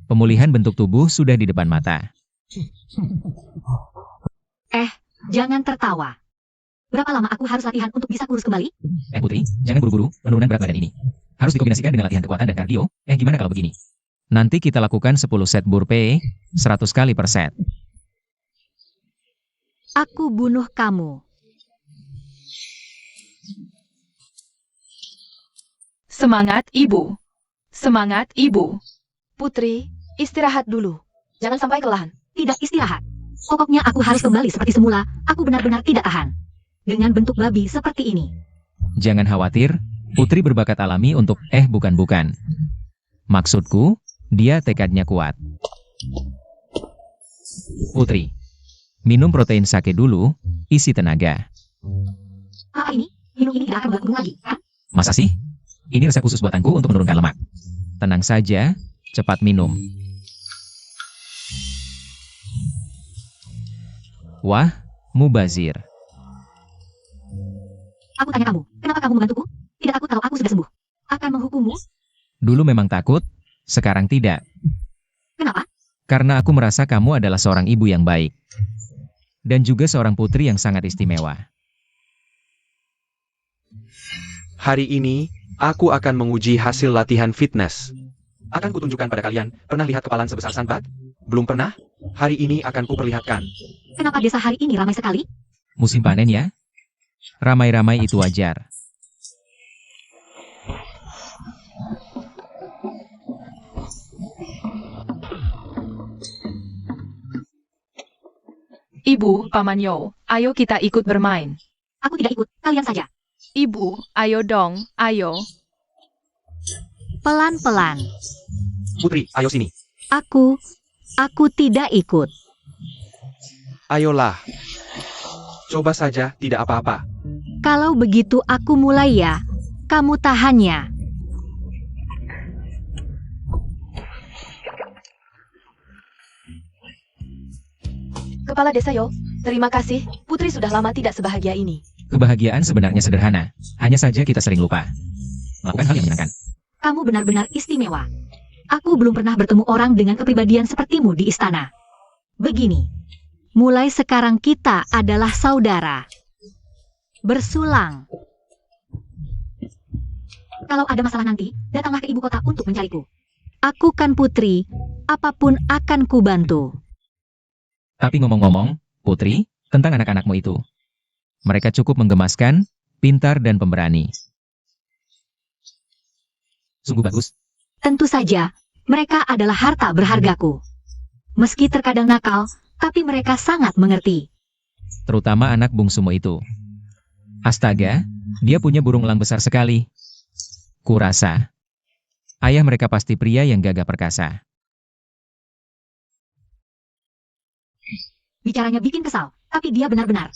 Pemulihan bentuk tubuh sudah di depan mata. Jangan tertawa. Berapa lama aku harus latihan untuk bisa kurus kembali? Putri, jangan buru-buru, penurunan berat badan ini. Harus dikombinasikan dengan latihan kekuatan dan kardio. Gimana kalau begini? Nanti kita lakukan 10 set burpee, 100 kali per set. Aku bunuh kamu. Semangat, Ibu. Semangat, Ibu. Putri, istirahat dulu. Jangan sampai kelelahan. Tidak istirahat. Pokoknya aku harus kembali seperti semula. Aku benar-benar tidak tahan. Dengan bentuk babi seperti ini. Jangan khawatir, Putri berbakat alami untuk bukan. Maksudku, dia tekadnya kuat. Putri, minum protein sake dulu, isi tenaga. Apa ini? Minum ini tidak akan membuat gunung lagi, kan? Masa sih? Ini resep khusus buatanku untuk menurunkan lemak. Tenang saja, cepat minum. Wah, mubazir. Aku tanya kamu, kenapa kamu membantuku? Tidak takut kalau aku sudah sembuh? Akan menghukummu? Dulu memang takut, sekarang tidak. Kenapa? Karena aku merasa kamu adalah seorang ibu yang baik. Dan juga seorang putri yang sangat istimewa. Hari ini, aku akan menguji hasil latihan fitness. Akan kutunjukkan pada kalian, pernah lihat kepalan sebesar sandbag? Belum pernah? Hari ini akan kuperlihatkan. Kenapa desa hari ini ramai sekali? Musim panen ya? Ramai-ramai itu wajar. Ibu, Paman Yo, ayo kita ikut bermain. Aku tidak ikut, kalian saja. Ibu, ayo dong, ayo. Pelan-pelan. Putri, ayo sini. Aku tidak ikut. Ayolah. Coba saja, tidak apa-apa. Kalau begitu aku mulai ya. Kamu tahannya. Kepala Desa Yo, terima kasih. Putri sudah lama tidak sebahagia ini. Kebahagiaan sebenarnya sederhana. Hanya saja kita sering lupa. Melakukan hal yang menyenangkan. Kamu benar-benar istimewa. Aku belum pernah bertemu orang dengan kepribadian sepertimu di istana. Begini, mulai sekarang kita adalah saudara. Bersulang. Kalau ada masalah nanti, datanglah ke ibu kota untuk mencariku. Aku kan putri, apapun akan kubantu. Tapi ngomong-ngomong, Putri, tentang anak-anakmu itu. Mereka cukup menggemaskan, pintar dan pemberani. Sungguh bagus. Tentu saja, mereka adalah harta berhargaku. Meski terkadang nakal, tapi mereka sangat mengerti. Terutama anak bungsumu itu. Astaga, dia punya burung elang besar sekali. Kurasa. Ayah mereka pasti pria yang gagah perkasa. Bicaranya bikin kesal, tapi dia benar-benar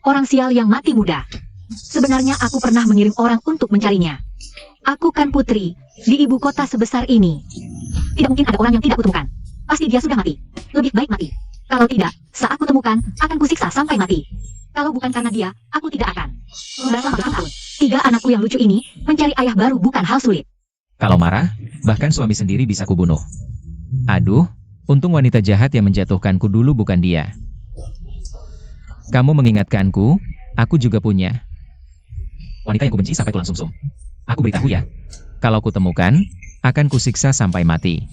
orang sial yang mati muda. Sebenarnya aku pernah mengirim orang untuk mencarinya. Aku kan putri, di ibu kota sebesar ini. Tidak mungkin ada orang yang tidak kutemukan. Pasti dia sudah mati. Lebih baik mati. Kalau tidak, saat kutemukan, akan kusiksa sampai mati. Kalau bukan karena dia, aku tidak akan. Sudah selama bertahun-tahun, 3 anakku yang lucu ini, mencari ayah baru bukan hal sulit. Kalau marah, bahkan suami sendiri bisa kubunuh. Aduh, untung wanita jahat yang menjatuhkanku dulu bukan dia. Kamu mengingatkanku, aku juga punya wanita yang kubenci sampai tulang sumsum. Aku beritahu ya, kalau kutemukan, akan kusiksa sampai mati.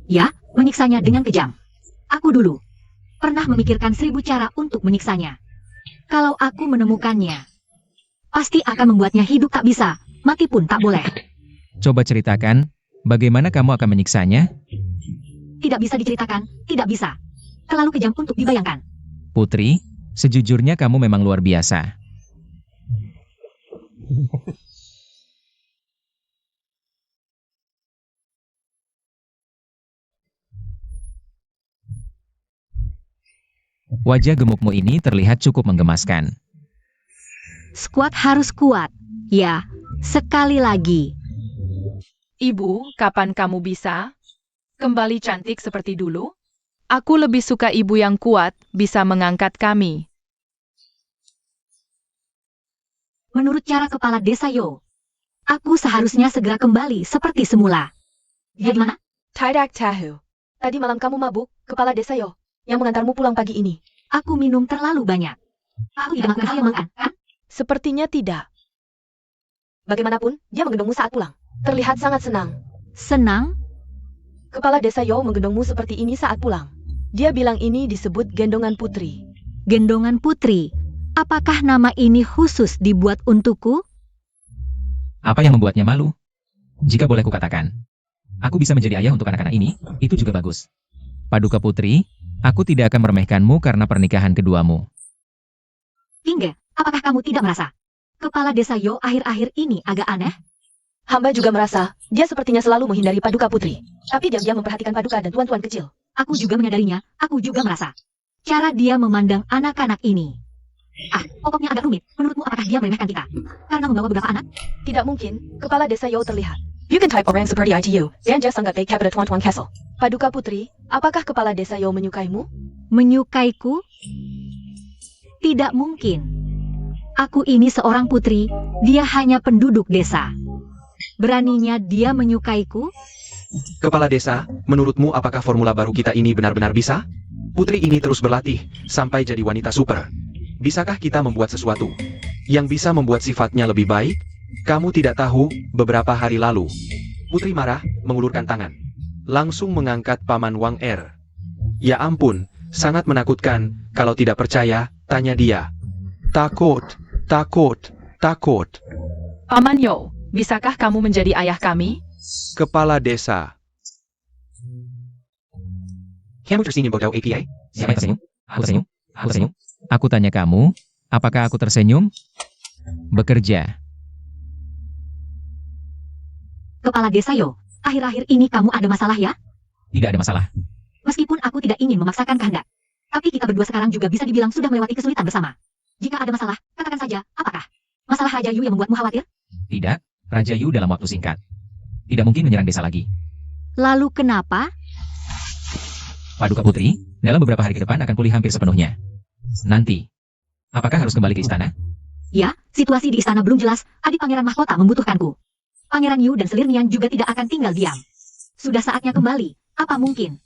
Ya, menyiksanya dengan kejam. Aku dulu pernah memikirkan 1000 cara untuk menyiksanya. Kalau aku menemukannya, pasti akan membuatnya hidup tak bisa, mati pun tak boleh. Coba ceritakan, bagaimana kamu akan menyiksanya? Tidak bisa diceritakan, tidak bisa. Terlalu kejam untuk dibayangkan. Putri, sejujurnya kamu memang luar biasa. Wajah gemukmu ini terlihat cukup menggemaskan. Skuad harus kuat. Ya, sekali lagi. Ibu, kapan kamu bisa kembali cantik seperti dulu? Aku lebih suka ibu yang kuat, bisa mengangkat kami. Menurut cara kepala desa Yo, aku seharusnya segera kembali seperti semula. Gimana? Tidak tahu. Tadi malam kamu mabuk, kepala desa Yo, yang mengantarmu pulang pagi ini. Aku minum terlalu banyak. Aku tidak melakukan hal yang mengan, kan? Sepertinya tidak. Bagaimanapun, dia menggendongmu saat pulang. Terlihat sangat senang. Senang? Kepala desa Yo menggendongmu seperti ini saat pulang. Dia bilang ini disebut gendongan putri. Gendongan putri. Apakah nama ini khusus dibuat untukku? Apa yang membuatnya malu? Jika boleh kukatakan, aku bisa menjadi ayah untuk anak-anak ini, itu juga bagus. Paduka Putri, aku tidak akan meremehkanmu karena pernikahan keduamu. Hingga, apakah kamu tidak merasa? Kepala desa Yo akhir-akhir ini agak aneh? Hamba juga merasa, dia sepertinya selalu menghindari Paduka Putri. Tapi diam-diam memperhatikan Paduka dan tuan-tuan kecil. Aku juga menyadarinya, aku juga merasa. Cara dia memandang anak-anak ini. Pokoknya agak rumit. Menurutmu apakah dia meremehkan kita? Karena membawa beberapa anak? Tidak mungkin, kepala desa Yo terlihat. You can type orang seperti ITU, dan dia sangat baik kepada tuan-tuan Kessel. Paduka Putri, apakah kepala desa Yo menyukaimu? Menyukaiku? Tidak mungkin. Aku ini seorang putri, dia hanya penduduk desa. Beraninya dia menyukaiku? Kepala desa, menurutmu apakah formula baru kita ini benar-benar bisa? Putri ini terus berlatih, sampai jadi wanita super. Bisakah kita membuat sesuatu yang bisa membuat sifatnya lebih baik? Kamu tidak tahu, beberapa hari lalu, Putri marah, mengulurkan tangan. Langsung mengangkat Paman Wang Er. Ya ampun, sangat menakutkan, kalau tidak percaya, tanya dia. Takut, takut, takut. Paman Yo, bisakah kamu menjadi ayah kami? Kepala desa. Kamu tersenyum bodoh APA? Siapa yang tersenyum? Aku tersenyum? Aku tersenyum? Aku tanya kamu, apakah aku tersenyum? Bekerja. Kepala desa Yo, akhir-akhir ini kamu ada masalah ya? Tidak ada masalah. Meskipun aku tidak ingin memaksakan kehendak. Tapi kita berdua sekarang juga bisa dibilang sudah melewati kesulitan bersama. Jika ada masalah, katakan saja, apakah? Masalah Raja Yu yang membuatmu khawatir? Tidak, Raja Yu dalam waktu singkat tidak mungkin menyerang desa lagi. Lalu kenapa? Paduka Putri, dalam beberapa hari ke depan akan pulih hampir sepenuhnya. Nanti, apakah harus kembali ke istana? Ya, situasi di istana belum jelas, adik Pangeran Mahkota membutuhkanku. Pangeran Yu dan Selir Nian juga tidak akan tinggal diam. Sudah saatnya kembali, apa mungkin?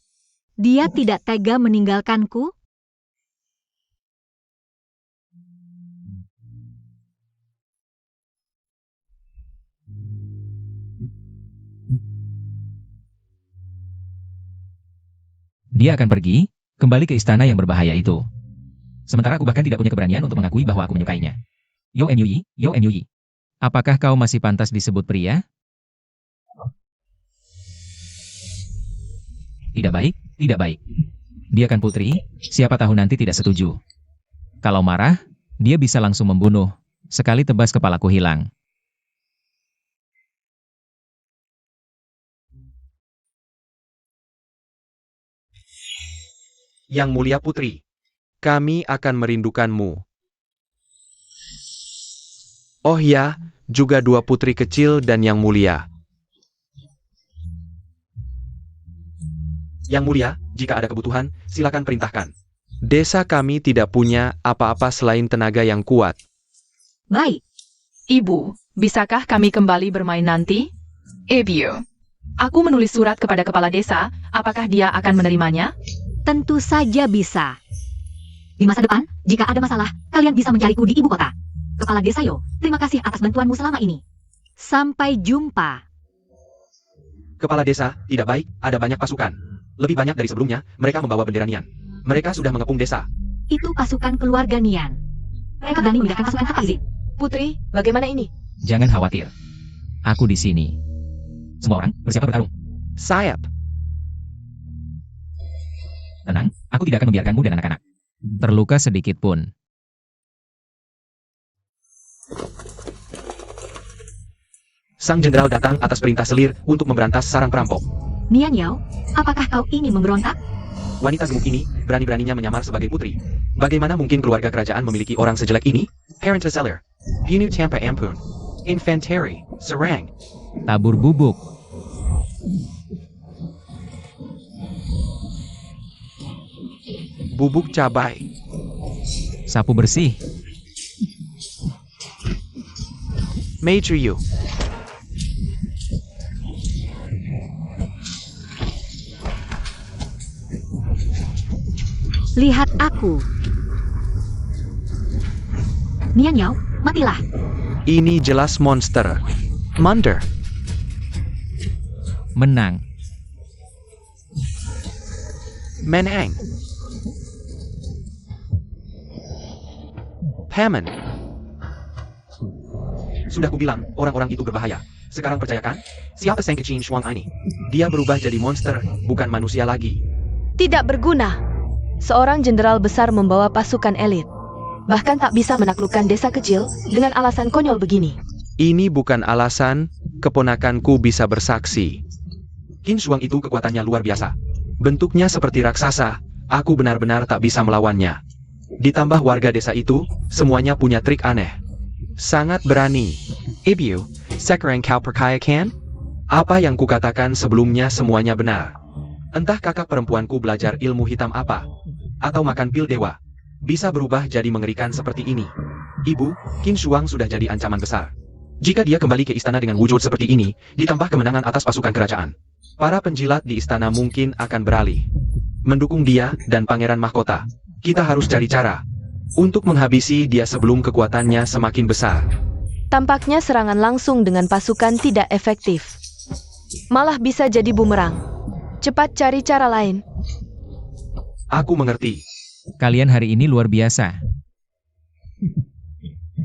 Dia tidak tega meninggalkanku? Dia akan pergi, kembali ke istana yang berbahaya itu. Sementara aku bahkan tidak punya keberanian untuk mengakui bahwa aku menyukainya. Yo Nyuyi, Yo Nyuyi. Apakah kau masih pantas disebut pria? Tidak baik, tidak baik. Dia kan putri, siapa tahu nanti tidak setuju. Kalau marah, dia bisa langsung membunuh. Sekali tebas kepalaku hilang. Yang mulia putri, kami akan merindukanmu. Oh ya, juga 2 putri kecil dan yang mulia. Yang mulia, jika ada kebutuhan, silakan perintahkan. Desa kami tidak punya apa-apa selain tenaga yang kuat. Baik, Ibu, bisakah kami kembali bermain nanti? Ibu, aku menulis surat kepada kepala desa, apakah dia akan menerimanya? Tentu saja bisa. Di masa depan, jika ada masalah, kalian bisa mencariku di ibu kota. Kepala Desa Yo, terima kasih atas bantuanmu selama ini. Sampai jumpa. Kepala desa, tidak baik, ada banyak pasukan. Lebih banyak dari sebelumnya, mereka membawa bendera Nian. Mereka sudah mengepung desa. Itu pasukan keluarga Nian. Mereka berani memindahkan pasukan tanpa izin. Putri, bagaimana ini? Jangan khawatir. Aku di sini. Semua orang bersiap bertarung. Sayap. Tenang, aku tidak akan membiarkanmu dan anak-anak terluka sedikit pun. Sang jenderal datang atas perintah Selir untuk memberantas sarang perampok. Nian Yao, apakah kau ingin memberontak? Wanita gemuk ini berani-beraninya menyamar sebagai putri. Bagaimana mungkin keluarga kerajaan memiliki orang sejelek ini? Parent Seller, Hinu Tampa Ampun, Infanteri, Serang. Tabur bubuk. Bubuk cabai. Sapu bersih. Major Yu. Lihat aku. Nian Yao, matilah. Ini jelas monster. Munder. Menang. Menang. Hammond. Sudah kubilang, orang-orang itu berbahaya. Sekarang percayakan, siapa Sang Kecin Shuang ini? Dia berubah jadi monster, bukan manusia lagi. Tidak berguna. Seorang jenderal besar membawa pasukan elit. Bahkan tak bisa menaklukkan desa kecil dengan alasan konyol begini. Ini bukan alasan, keponakanku bisa bersaksi. Qin Shuang itu kekuatannya luar biasa. Bentuknya seperti raksasa, aku benar-benar tak bisa melawannya. Ditambah warga desa itu, semuanya punya trik aneh. Sangat berani. Ibu, sekarang kau percaya kan? Apa yang kukatakan sebelumnya semuanya benar. Entah kakak perempuanku belajar ilmu hitam apa, atau makan pil dewa, bisa berubah jadi mengerikan seperti ini. Ibu, Qin Shuang sudah jadi ancaman besar. Jika dia kembali ke istana dengan wujud seperti ini, ditambah kemenangan atas pasukan kerajaan, para penjilat di istana mungkin akan beralih mendukung dia dan Pangeran Mahkota. Kita harus cari cara untuk menghabisi dia sebelum kekuatannya semakin besar. Tampaknya serangan langsung dengan pasukan tidak efektif. Malah bisa jadi bumerang. Cepat cari cara lain. Aku mengerti. Kalian hari ini luar biasa.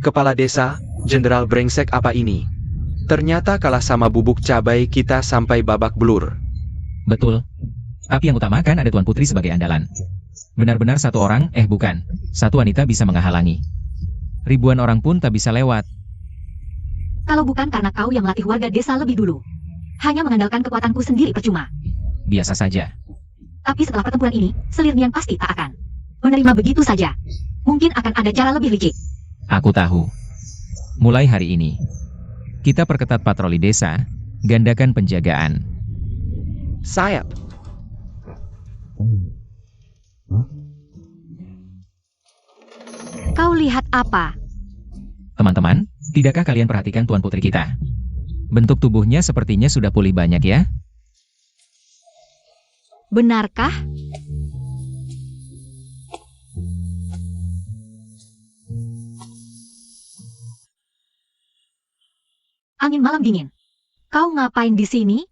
Kepala desa, Jenderal brengsek apa ini? Ternyata kalah sama bubuk cabai kita sampai babak belur. Betul. Tapi yang utama kan ada Tuan Putri sebagai andalan. Benar-benar satu orang, bukan. Satu wanita bisa menghalangi. Ribuan orang pun tak bisa lewat. Kalau bukan karena kau yang melatih warga desa lebih dulu. Hanya mengandalkan kekuatanku sendiri percuma. Biasa saja. Tapi setelah pertempuran ini, Selir Nian pasti tak akan menerima begitu saja. Mungkin akan ada cara lebih licik. Aku tahu. Mulai hari ini, kita perketat patroli desa, gandakan penjagaan. Sayap. Kau lihat apa? Teman-teman, tidakkah kalian perhatikan Tuan Putri kita? Bentuk tubuhnya sepertinya sudah pulih banyak ya? Benarkah? Angin malam dingin. Kau ngapain di sini?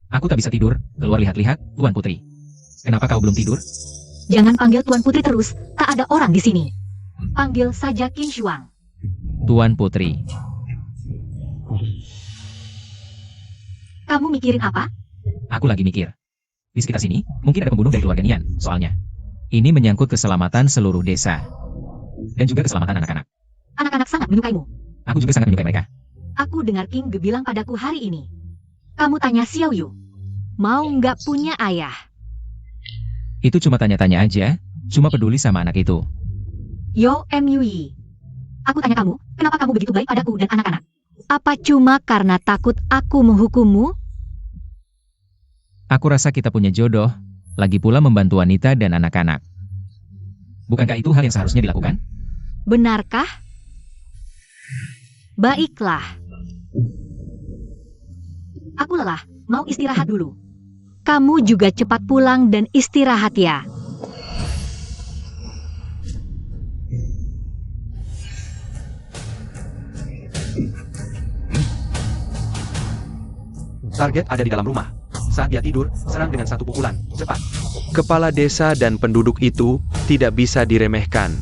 Aku tak bisa tidur, keluar lihat-lihat, Tuan Putri. Kenapa kau belum tidur? Jangan panggil Tuan Putri terus, tak ada orang di sini. Panggil saja Qin Shuang. Tuan Putri. Kamu mikirin apa? Aku lagi mikir. Di sekitar sini, mungkin ada pembunuh dari keluarga Nian, soalnya. Ini menyangkut keselamatan seluruh desa. Dan juga keselamatan anak-anak. Anak-anak sangat menyukaimu. Aku juga sangat menyukai mereka. Aku dengar King Ge bilang padaku hari ini. Kamu tanya Xiao Yu. Mau nggak punya ayah? Itu cuma tanya-tanya aja, cuma peduli sama anak itu. Yo Mui. Aku tanya kamu, kenapa kamu begitu baik padaku dan anak-anak? Apa cuma karena takut aku menghukummu? Aku rasa kita punya jodoh, lagi pula membantu wanita dan anak-anak. Bukankah itu hal yang seharusnya dilakukan? Benarkah? Baiklah. Aku lelah, mau istirahat dulu. Kamu juga cepat pulang dan istirahat ya. Target ada di dalam rumah. Saat dia tidur, serang dengan satu pukulan. Cepat. Kepala desa dan penduduk itu tidak bisa diremehkan.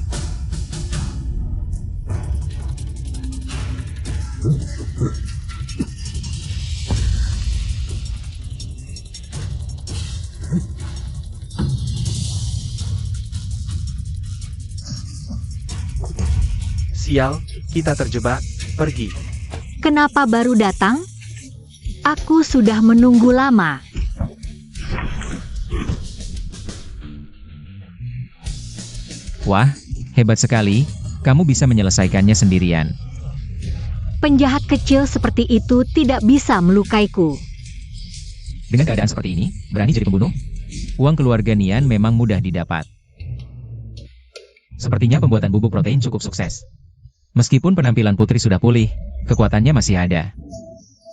Sial, kita terjebak. Pergi. Kenapa baru datang? Aku sudah menunggu lama. Wah, hebat sekali. Kamu bisa menyelesaikannya sendirian. Penjahat kecil seperti itu tidak bisa melukaiku. Dengan keadaan seperti ini, berani jadi pembunuh? Uang keluarga Nian memang mudah didapat. Sepertinya pembuatan bubuk protein cukup sukses. Meskipun penampilan Putri sudah pulih, kekuatannya masih ada.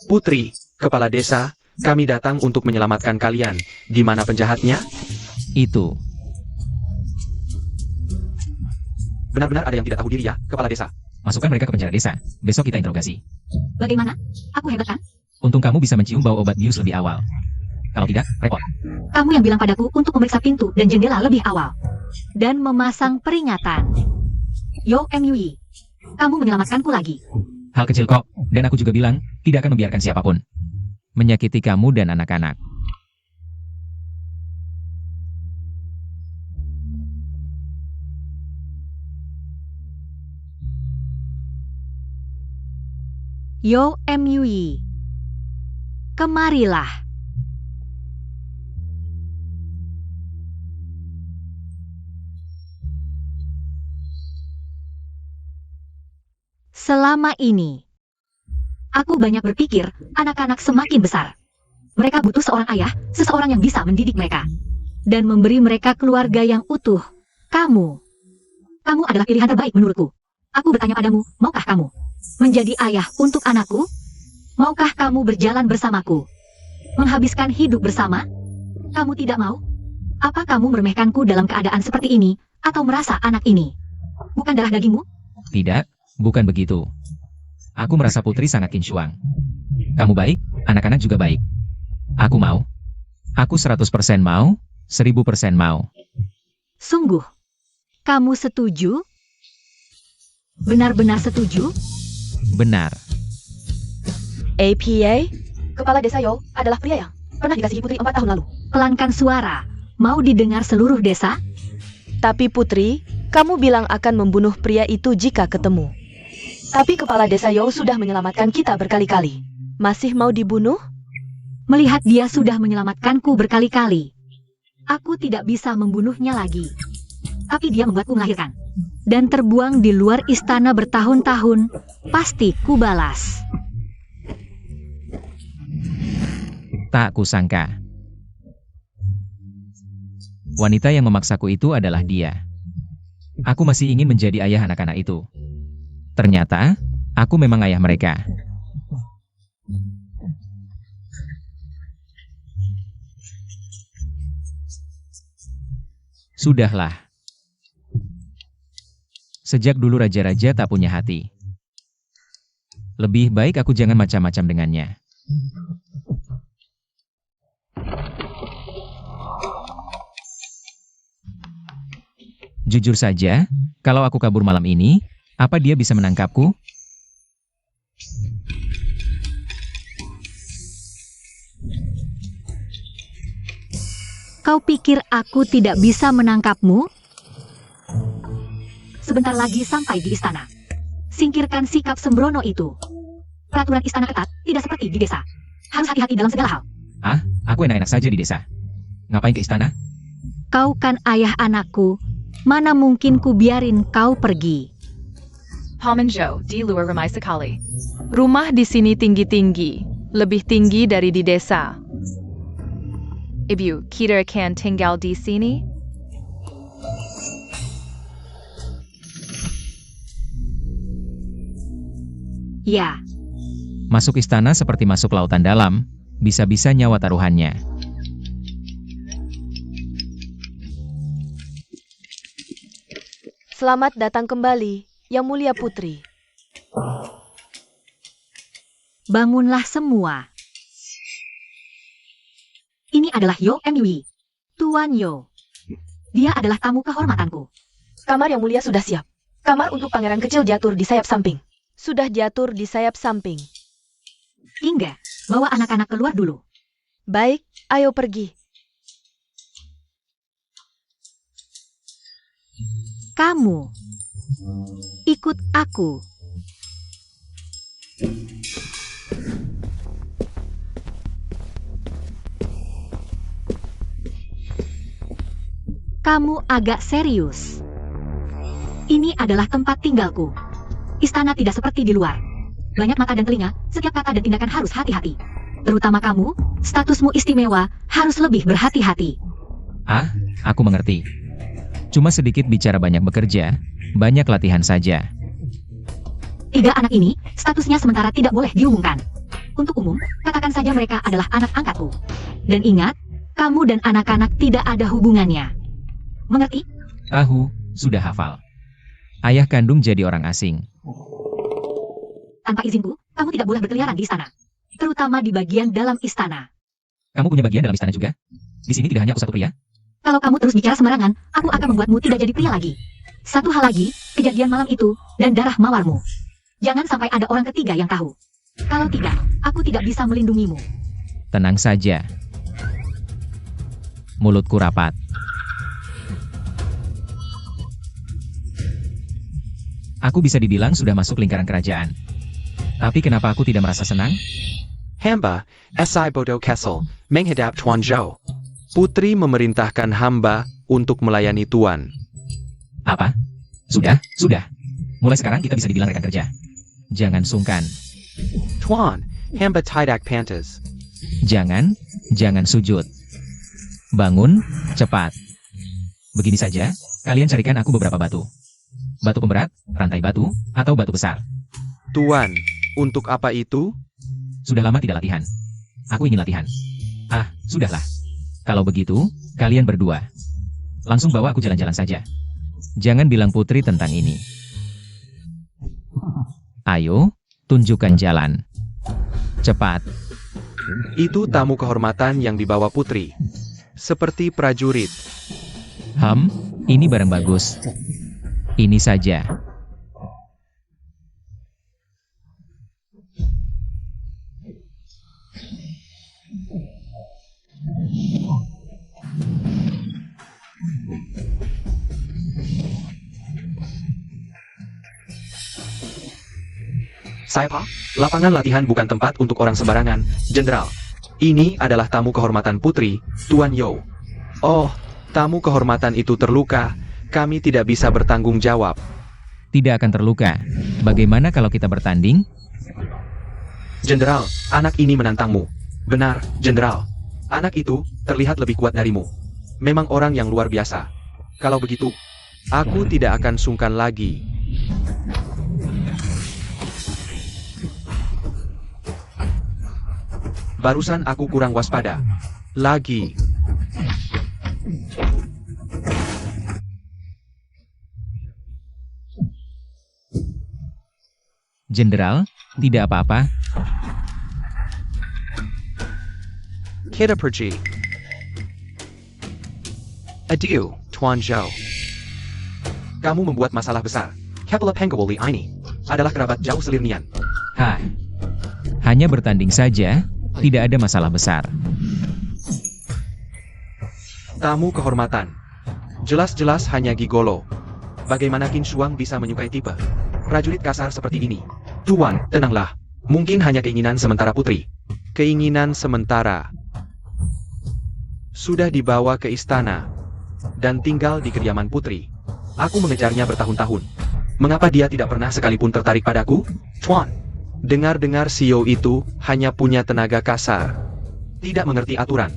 Putri, kepala desa, kami datang untuk menyelamatkan kalian. Di mana penjahatnya? Itu. Benar-benar ada yang tidak tahu diri ya, kepala desa. Masukkan mereka ke penjara desa. Besok kita interogasi. Bagaimana? Aku hebat kan? Untung kamu bisa mencium bau obat bius lebih awal. Kalau tidak, repot. Kamu yang bilang padaku untuk memeriksa pintu dan jendela lebih awal. Dan memasang peringatan. Yo MUI, kamu menyelamatkanku lagi. Hal kecil kok, dan aku juga bilang, tidak akan membiarkan siapapun menyakiti kamu dan anak-anak. Yo MUI, kemarilah. Selama ini, aku banyak berpikir anak-anak semakin besar. Mereka butuh seorang ayah, seseorang yang bisa mendidik mereka. Dan memberi mereka keluarga yang utuh. Kamu adalah pilihan terbaik menurutku. Aku bertanya padamu, maukah kamu menjadi ayah untuk anakku? Maukah kamu berjalan bersamaku? Menghabiskan hidup bersama? Kamu tidak mau? Apa kamu meremehkanku dalam keadaan seperti ini, atau merasa anak ini bukan darah dagingmu? Tidak, bukan begitu. Aku merasa Putri sangat kincuang. Kamu baik, anak-anak juga baik. Aku mau. Aku 100% mau, 1000% mau. Sungguh? Kamu setuju? Benar-benar setuju? Benar. APA? Kepala desa Yo adalah pria yang pernah dikasihi Putri 4 tahun lalu. Pelankan suara, mau didengar seluruh desa? Tapi Putri, kamu bilang akan membunuh pria itu jika ketemu. Tapi kepala desa Yo sudah menyelamatkan kita berkali-kali. Masih mau dibunuh? Melihat dia sudah menyelamatkanku berkali-kali, aku tidak bisa membunuhnya lagi. Tapi dia membuatku melahirkan. Dan terbuang di luar istana bertahun-tahun, pasti ku balas. Tak kusangka. Wanita yang memaksaku itu adalah dia. Aku masih ingin menjadi ayah anak-anak itu. Ternyata, aku memang ayah mereka. Sudahlah. Sejak dulu raja-raja tak punya hati. Lebih baik aku jangan macam-macam dengannya. Jujur saja, kalau aku kabur malam ini, apa dia bisa menangkapku? Kau pikir aku tidak bisa menangkapmu? Sebentar lagi sampai di istana. Singkirkan sikap sembrono itu. Peraturan istana ketat, tidak seperti di desa. Harus hati-hati dalam segala hal. Ah, aku enak-enak saja di desa. Ngapain ke istana? Kau kan ayah anakku. Mana mungkin ku biarin kau pergi. Homenjo di luar ramai sekali. Rumah di sini tinggi-tinggi, lebih tinggi dari di desa. Ibu, kita akan tinggal di sini? Ya, Masuk istana seperti masuk lautan dalam, bisa-bisa nyawa taruhannya. Selamat datang kembali, Yang Mulia Putri. bangunlah semua. adalah Yo Miwi. Tuan Yo. Dia adalah tamu kehormatanku. Kamar yang mulia sudah siap. Kamar untuk pangeran kecil diatur di sayap samping. Sudah diatur di sayap samping. Hingga, bawa anak-anak keluar dulu. Baik, ayo pergi. Kamu. Ikut aku. Kamu agak serius. Ini adalah tempat tinggalku. Istana tidak seperti di luar. Banyak mata dan telinga, setiap kata dan tindakan harus hati-hati. Terutama kamu, statusmu istimewa, harus lebih berhati-hati. Ah, aku mengerti. Cuma sedikit bicara banyak bekerja, banyak latihan saja. 3 anak ini, statusnya sementara tidak boleh diumumkan. Untuk umum, katakan saja mereka adalah anak angkatku. Dan ingat, kamu dan anak-anak tidak ada hubungannya. Mengerti? Sudah hafal. Ayah kandung jadi orang asing. Tanpa izinku, kamu tidak boleh berkeliaran di istana. Terutama di bagian dalam istana. Kamu punya bagian dalam istana juga? Di sini tidak hanya aku satu pria. Kalau kamu terus bicara sembarangan, aku akan membuatmu tidak jadi pria lagi. Satu hal lagi, kejadian malam itu, dan darah mawarmu. Jangan sampai ada orang ketiga yang tahu. Kalau tidak, aku tidak bisa melindungimu. Tenang saja. Mulutku rapat. Aku bisa dibilang sudah masuk lingkaran kerajaan. Tapi kenapa aku tidak merasa senang? Hamba, Si Bodo Kessel, menghadap Tuan Zhou. Putri memerintahkan hamba untuk melayani Tuan. Apa? Sudah. Mulai sekarang kita bisa dibilang rekan kerja. Jangan sungkan. Tuan, hamba tidak pantas. Jangan sujud. Bangun, cepat. Begini saja, kalian carikan aku beberapa batu. Batu pemberat, rantai batu, atau batu besar. Tuan, untuk apa itu? Sudah lama tidak latihan. Aku ingin latihan. Sudahlah. Kalau begitu, kalian berdua. Langsung bawa aku jalan-jalan saja. Jangan bilang Putri tentang ini. Ayo, tunjukkan jalan. Cepat. Itu tamu kehormatan yang dibawa Putri. Seperti prajurit. Ini barang bagus. Ini saja. Saipa, lapangan latihan bukan tempat untuk orang sembarangan, Jenderal. Ini adalah tamu kehormatan Putri, Tuan Yo. Oh, tamu kehormatan itu terluka. Kami tidak bisa bertanggung jawab. Tidak akan terluka. Bagaimana kalau kita bertanding? Jenderal, anak ini menantangmu. Benar, Jenderal. Anak itu terlihat lebih kuat darimu. Memang orang yang luar biasa. Kalau begitu, aku tidak akan sungkan lagi. Barusan aku kurang waspada. Lagi. Jenderal, tidak apa-apa. Kita pergi. Adieu, Tuan Zhou. Kamu membuat masalah besar. Kepala Penggawali ini adalah kerabat jauh Selirnian. Hanya bertanding saja, tidak ada masalah besar. Tamu kehormatan. Jelas-jelas hanya gigolo. Bagaimana Qin Shuang bisa menyukai tipe prajurit kasar seperti ini? Tuan, tenanglah. Mungkin hanya keinginan sementara Putri. Keinginan sementara. Sudah dibawa ke istana dan tinggal di kediaman Putri. Aku mengejarnya bertahun-tahun. Mengapa dia tidak pernah sekalipun tertarik padaku? Tuan, dengar-dengar Xiao itu hanya punya tenaga kasar. Tidak mengerti aturan.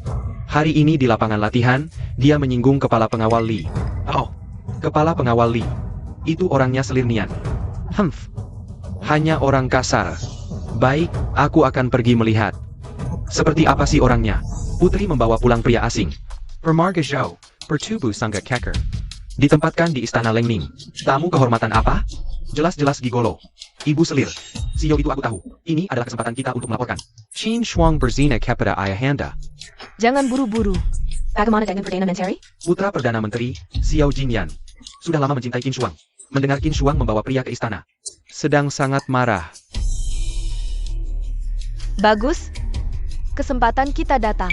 Hari ini di lapangan latihan, dia menyinggung kepala pengawal Li. Oh, kepala pengawal Li. Itu orangnya Selirnian. Hanya orang kasar. Baik, aku akan pergi melihat. Seperti apa sih orangnya? Putri membawa pulang pria asing. Permarga Zhou, Pertubu Sangga Keker. Ditempatkan di istana Lengning. Tamu kehormatan apa? Jelas-jelas gigolo. Ibu selir. Xiao itu aku tahu. Ini adalah kesempatan kita untuk melaporkan. Qin Shuang berzina kepada ayahanda. Jangan buru-buru. Bagaimana dengan Perdana Menteri? Putra Perdana Menteri, Xiao Jingyan. Sudah lama mencintai Qin Shuang. Mendengar Qin Shuang membawa pria ke istana. Sedang sangat marah. Bagus. Kesempatan kita datang.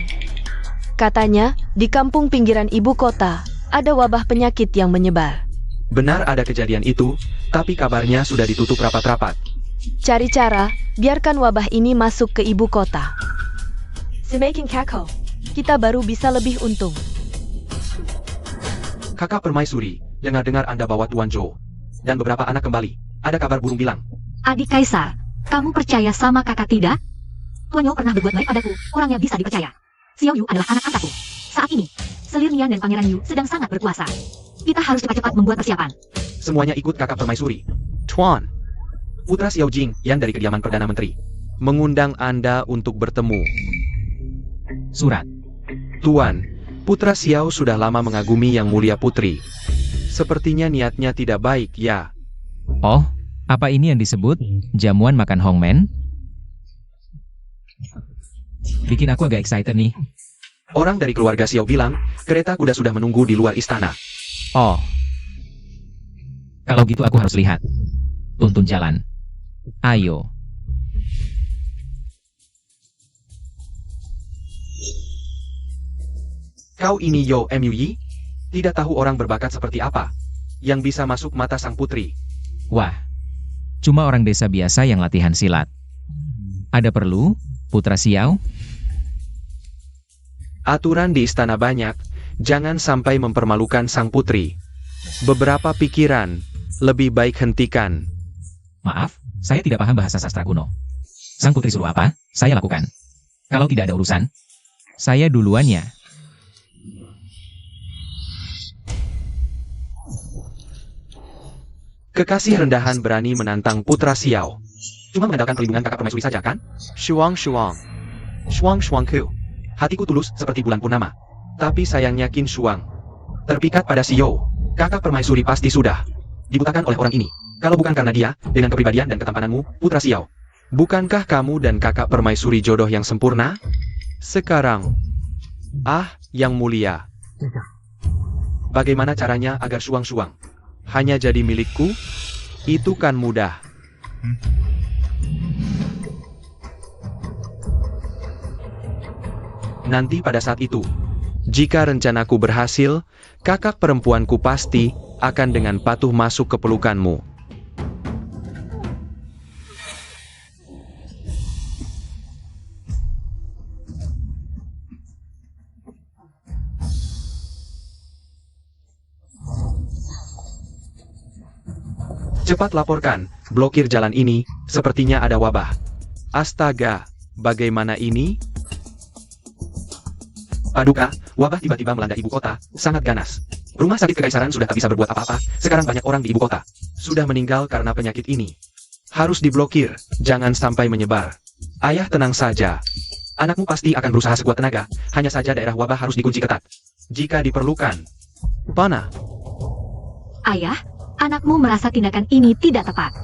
Katanya, di kampung pinggiran ibu kota, ada wabah penyakit yang menyebar. Benar ada kejadian itu, tapi kabarnya sudah ditutup rapat-rapat. Cari cara, biarkan wabah ini masuk ke ibu kota. Semakin kakao, kita baru bisa lebih untung. Kakak Permaisuri, dengar-dengar Anda bawa Tuan Zhou. Dan beberapa anak kembali. Ada kabar burung bilang. Adik Kaisar, kamu percaya sama kakak tidak? Tuan Yu pernah berbuat baik padaku, orangnya bisa dipercaya. Xiao Yu adalah anak angkatku. Saat ini, Selir Nian dan Pangeran Yu sedang sangat berkuasa. Kita harus cepat-cepat membuat persiapan. Semuanya ikut kakak Permaisuri. Tuan. Putra Xiao Jing, yang dari kediaman Perdana Menteri. Mengundang Anda untuk bertemu. Surat. Tuan, Putra Xiao sudah lama mengagumi Yang Mulia Putri. Sepertinya niatnya tidak baik, ya. Oh, apa ini yang disebut jamuan makan hongmen? Bikin aku agak excited nih. Orang dari keluarga Xiao bilang, kereta kuda sudah menunggu di luar istana. Oh. Kalau gitu aku harus lihat. Tuntun jalan. Ayo. Kau ini Yo Mui? Tidak tahu orang berbakat seperti apa yang bisa masuk mata sang putri. Wah. Cuma orang desa biasa yang latihan silat. Ada perlu, Putra Xiao? Aturan di istana banyak, jangan sampai mempermalukan sang putri. Beberapa pikiran, lebih baik hentikan. Maaf, saya tidak paham bahasa sastra kuno. Sang putri suruh apa, saya lakukan. Kalau tidak ada urusan, saya duluan ya. Kekasih rendahan berani menantang Putra Xiao. Cuma mengandalkan perlindungan kakak permaisuri saja kan? Shuang Shuang. Shuang Shuangku. Hatiku tulus seperti bulan purnama. Tapi sayangnya Qin Shuang terpikat pada Xiao. Kakak permaisuri pasti sudah dibutakan oleh orang ini. Kalau bukan karena dia, dengan kepribadian dan ketampananmu, Putra Xiao. Bukankah kamu dan kakak permaisuri jodoh yang sempurna? Sekarang, Yang Mulia. Bagaimana caranya agar Shuang Shuang hanya jadi milikku? Itu kan mudah. Nanti pada saat itu, jika rencanaku berhasil, kakak perempuanku pasti akan dengan patuh masuk ke pelukanmu. Cepat laporkan, blokir jalan ini, sepertinya ada wabah. Astaga, bagaimana ini? Paduka, wabah tiba-tiba melanda ibu kota, sangat ganas. Rumah sakit kekaisaran sudah tak bisa berbuat apa-apa, sekarang banyak orang di ibu kota sudah meninggal karena penyakit ini. Harus diblokir, jangan sampai menyebar. Ayah tenang saja. Anakmu pasti akan berusaha sekuat tenaga, hanya saja daerah wabah harus dikunci ketat. Jika diperlukan. Pana? Ayah, anakmu merasa tindakan ini tidak tepat.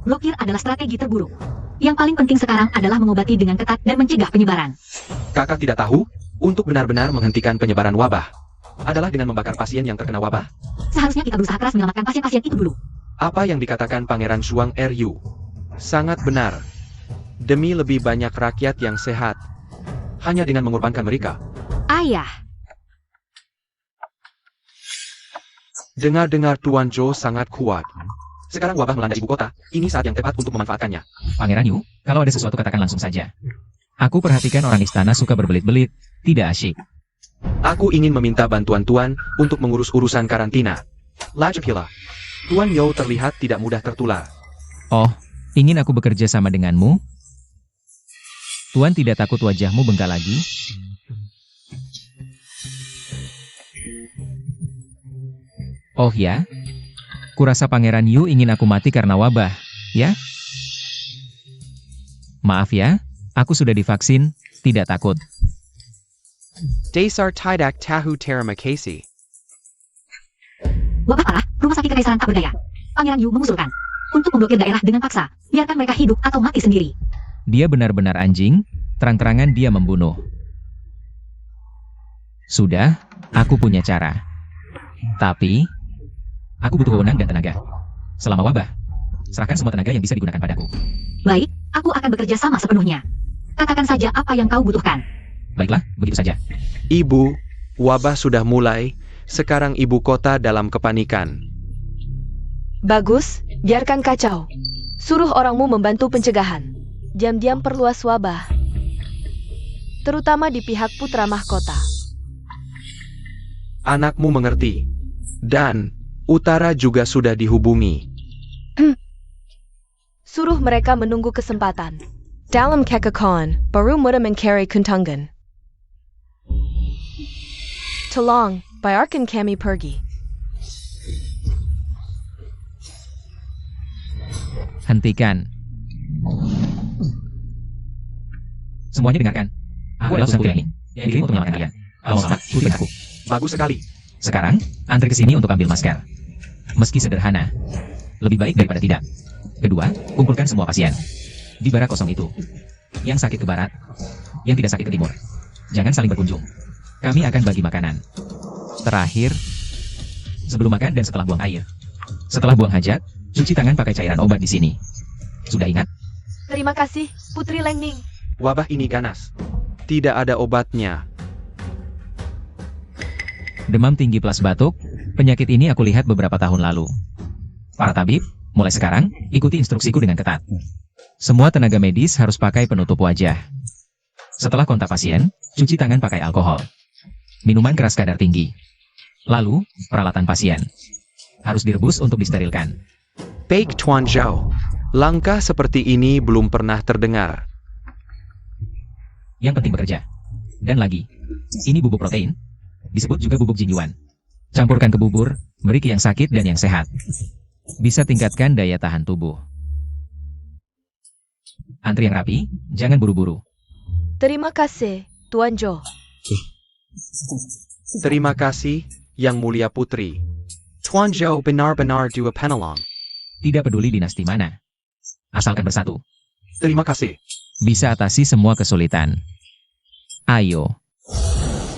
Blokir adalah strategi terburuk. Yang paling penting sekarang adalah mengobati dengan ketat dan mencegah penyebaran. Kakak tidak tahu, untuk benar-benar menghentikan penyebaran wabah adalah dengan membakar pasien yang terkena wabah. Seharusnya kita berusaha keras menyelamatkan pasien-pasien itu dulu. Apa yang dikatakan Pangeran Shuang Ryu sangat benar. Demi lebih banyak rakyat yang sehat, hanya dengan mengorbankan mereka. Ayah, Dengar-dengar Tuan Zhou sangat kuat. Sekarang wabah melanda ibu kota, ini saat yang tepat untuk memanfaatkannya. Pangeran Yu, kalau ada sesuatu katakan langsung saja. Aku perhatikan orang istana suka berbelit-belit, tidak asyik. Aku ingin meminta bantuan Tuan untuk mengurus urusan karantina. Lajapila. Tuan Yo terlihat tidak mudah tertular. Oh, ingin aku bekerja sama denganmu? Tuan tidak takut wajahmu bengkak lagi? Oh ya? Kurasa Pangeran Yu ingin aku mati karena wabah, ya? Maaf ya, aku sudah divaksin, tidak takut. Dasar tidak tahu terima kasih. wabah parah, rumah sakit kekaisaran tak berdaya. Pangeran Yu mengusulkan. untuk memblokir daerah dengan paksa. Biarkan mereka hidup atau mati sendiri. Dia benar-benar anjing, terang-terangan dia membunuh. Sudah, aku punya cara. Tapi, aku butuh wewenang dan tenaga. Selama wabah, serahkan semua tenaga yang bisa digunakan padaku. Baik, aku akan bekerja sama sepenuhnya. Katakan saja apa yang kau butuhkan. Baiklah, begitu saja. Ibu, wabah sudah mulai, sekarang ibu kota dalam kepanikan. Bagus, biarkan kacau. Suruh orangmu membantu pencegahan. Diam-diam perluas wabah. Terutama di pihak putra mahkota. Anakmu mengerti. Dan, utara juga sudah dihubungi. Suruh mereka menunggu kesempatan. Dalam kekekauan, baru mudah mencari kuntungan. Tolong, biarkan kami pergi. Hentikan. Semuanya dengarkan. Aku adalah utusan ini yang dikirim untuk menyelamatkan kalian. Kalau mau selamat, ikutin aku. Bagus sekali. Sekarang, antri ke sini untuk ambil masker. Meski sederhana, lebih baik daripada tidak. Kedua, kumpulkan semua pasien. Di barak kosong itu. Yang sakit ke barat, yang tidak sakit ke timur. Jangan saling berkunjung. Kami akan bagi makanan. Terakhir, sebelum makan dan setelah buang air. Setelah buang hajat, cuci tangan pakai cairan obat di sini. Sudah ingat? Terima kasih, Putri Lengning. Wabah ini ganas. Tidak ada obatnya. Demam tinggi plus batuk, penyakit ini aku lihat beberapa tahun lalu. Para tabib, mulai sekarang, ikuti instruksiku dengan ketat. Semua tenaga medis harus pakai penutup wajah. Setelah kontak pasien, cuci tangan pakai alkohol. Minuman keras kadar tinggi. Lalu, peralatan pasien. Harus direbus untuk disterilkan. Baik Tuan Zhao. Langkah seperti ini belum pernah terdengar. Yang penting bekerja. Dan lagi, ini bubuk protein. Disebut juga bubuk jinyuan. Campurkan ke bubur, beri ke yang sakit dan yang sehat. Bisa tingkatkan daya tahan tubuh. Antri yang rapi, jangan buru-buru. Terima kasih, Tuan Jo. Terima kasih, Yang Mulia Putri. Tuan Zhao benar-benar dua penolong. Tidak peduli dinasti mana. Asalkan bersatu. Terima kasih. Bisa atasi semua kesulitan. Ayo.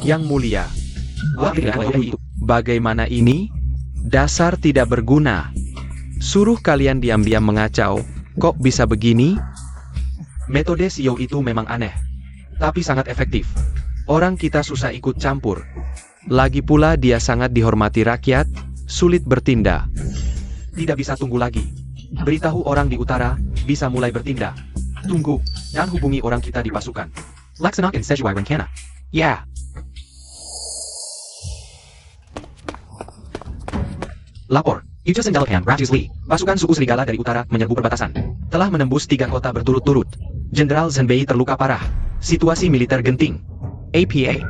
Yang Mulia. Bagaimana ini? Dasar tidak berguna. Suruh kalian diam-diam mengacau. Kok bisa begini? Metode Xiao itu memang aneh. Tapi sangat efektif. Orang kita susah ikut campur. Lagi pula dia sangat dihormati rakyat, sulit bertindak. Tidak bisa tunggu lagi. Beritahu orang di utara, bisa mulai bertindak. Tunggu, dan hubungi orang kita di pasukan. Laksanakan sesuai rencana. Ya. Lapor, Ijo Sendalakan Ratus Lee, pasukan suku serigala dari utara menyerbu perbatasan. Telah menembus 3 kota berturut-turut. Jenderal Zhenbei terluka parah. Situasi militer genting. APA.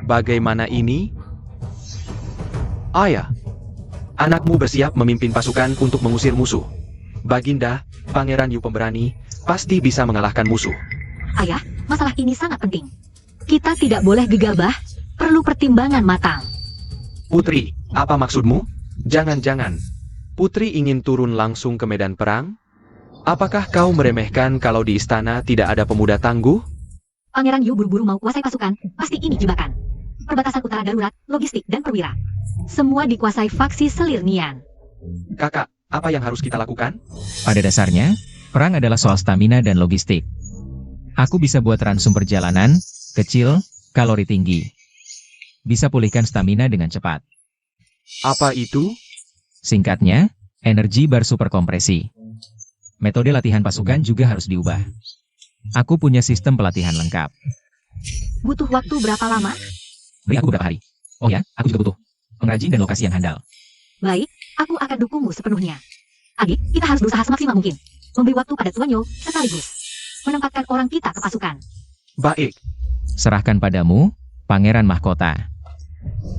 Bagaimana ini? Ayah. Anakmu bersiap memimpin pasukan untuk mengusir musuh. Baginda, Pangeran Yu pemberani, pasti bisa mengalahkan musuh. Ayah, masalah ini sangat penting. Kita tidak boleh gegabah, perlu pertimbangan matang. Putri, apa maksudmu? Jangan-jangan. Putri ingin turun langsung ke medan perang? Apakah kau meremehkan kalau di istana tidak ada pemuda tangguh? Pangeran Yu buru-buru mau kuasai pasukan, pasti ini jebakan. Perbatasan utara darurat, logistik, dan perwira. Semua dikuasai faksi Selir Nian. Kakak, apa yang harus kita lakukan? Pada dasarnya, perang adalah soal stamina dan logistik. Aku bisa buat ransum perjalanan, kecil, kalori tinggi. Bisa pulihkan stamina dengan cepat. Apa itu? Singkatnya, energi bar super kompresi. Metode latihan pasukan juga harus diubah. Aku punya sistem pelatihan lengkap. Butuh waktu berapa lama? Beri aku beberapa hari. Oh ya, aku juga butuh pengrajin dan lokasi yang handal. Baik, aku akan dukungmu sepenuhnya. Adik, kita harus berusaha semaksimal mungkin. Memberi waktu pada Tuan Yo, sekaligus menempatkan orang kita ke pasukan. Baik. Serahkan padamu, Pangeran Mahkota.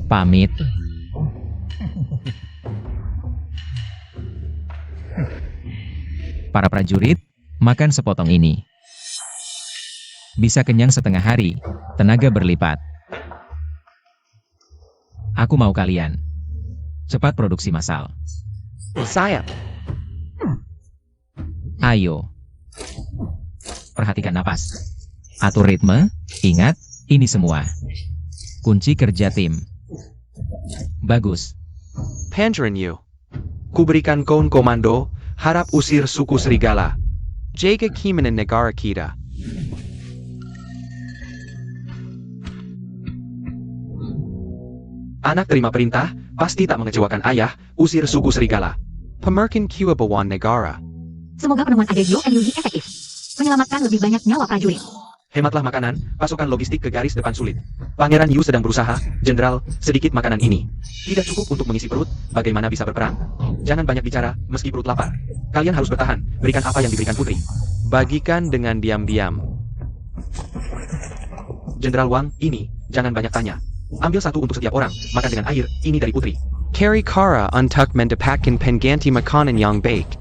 Pamit. Para prajurit, makan sepotong ini. Bisa kenyang setengah hari, tenaga berlipat. Aku mau kalian. Cepat produksi massal. Sayap. Ayo. Perhatikan napas. Atur ritme, ingat, ini semua kunci kerja tim. Bagus. Pangeran Yu. Kuberikan kau komando, harap usir suku serigala. Jaga keamanan negara kita. Anak terima perintah, pasti tak mengecewakan ayah, usir suku serigala. Pemerkin kewibawan negara. Semoga penemuan agen YOMUI efektif. Menyelamatkan lebih banyak nyawa prajurit. Hematlah makanan, pasukan logistik ke garis depan sulit. Pangeran Yu sedang berusaha, Jenderal, sedikit makanan ini. Tidak cukup untuk mengisi perut, bagaimana bisa berperang? Jangan banyak bicara, meski perut lapar. Kalian harus bertahan, berikan apa yang diberikan putri. Bagikan dengan diam-diam. Jenderal Wang, ini, jangan banyak tanya. Ambil satu untuk setiap orang, makan dengan air, ini dari putri. Carry Kara untuk mendapatkan pengganti makanan yang baik.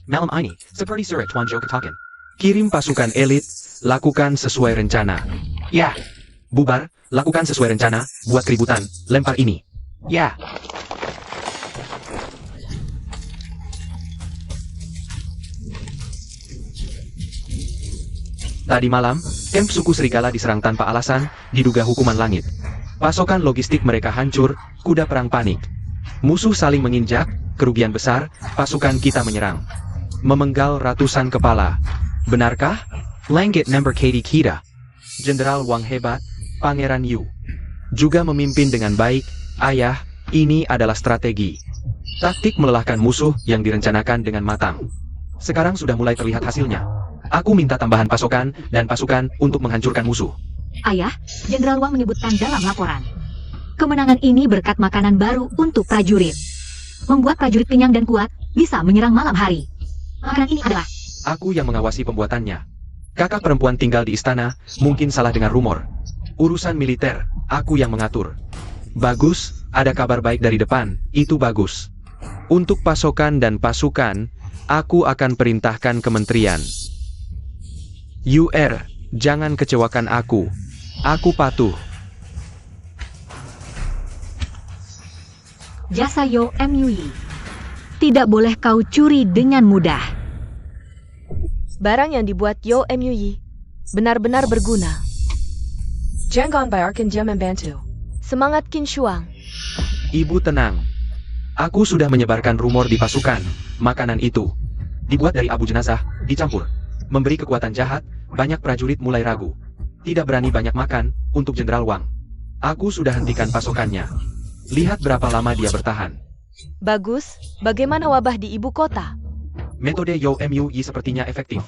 Malam ini, seperti surat Tuan Zhou katakan. Kirim pasukan elit, lakukan sesuai rencana. Ya. Bubar, lakukan sesuai rencana, buat keributan, lempar ini. Ya. Tadi malam, camp suku serigala diserang tanpa alasan, diduga hukuman langit. Pasokan logistik mereka hancur, kuda perang panik. Musuh saling menginjak, kerugian besar, pasukan kita menyerang. Memenggal ratusan kepala. Benarkah? Langit number KD kita. Jenderal Wang hebat, Pangeran Yu. Juga memimpin dengan baik, ayah, ini adalah strategi. Taktik melelahkan musuh yang direncanakan dengan matang. Sekarang sudah mulai terlihat hasilnya. Aku minta tambahan pasokan dan pasukan untuk menghancurkan musuh. Ayah, Jenderal Wang menyebutkan dalam laporan. Kemenangan ini berkat makanan baru untuk prajurit. Membuat prajurit kenyang dan kuat, bisa menyerang malam hari. Makanan ini adalah... Aku yang mengawasi pembuatannya. Kakak perempuan tinggal di istana, mungkin salah dengar rumor. Urusan militer, aku yang mengatur. Bagus, ada kabar baik dari depan, itu bagus. Untuk pasokan dan pasukan, aku akan perintahkan kementerian. UR, jangan kecewakan aku. Aku patuh. Jasa YOMUI. Tidak boleh kau curi dengan mudah. Barang yang dibuat YOMUI benar-benar berguna. Jangan bayarkan dia membantu. Semangat Qin Shuang. Ibu tenang. Aku sudah menyebarkan rumor di pasukan. Makanan itu dibuat dari abu jenazah, dicampur. Memberi kekuatan jahat, banyak prajurit mulai ragu. Tidak berani banyak makan, untuk Jenderal Wang. Aku sudah hentikan pasokannya. Lihat berapa lama dia bertahan. Bagus, bagaimana wabah di ibu kota? Metode YOMUI sepertinya efektif.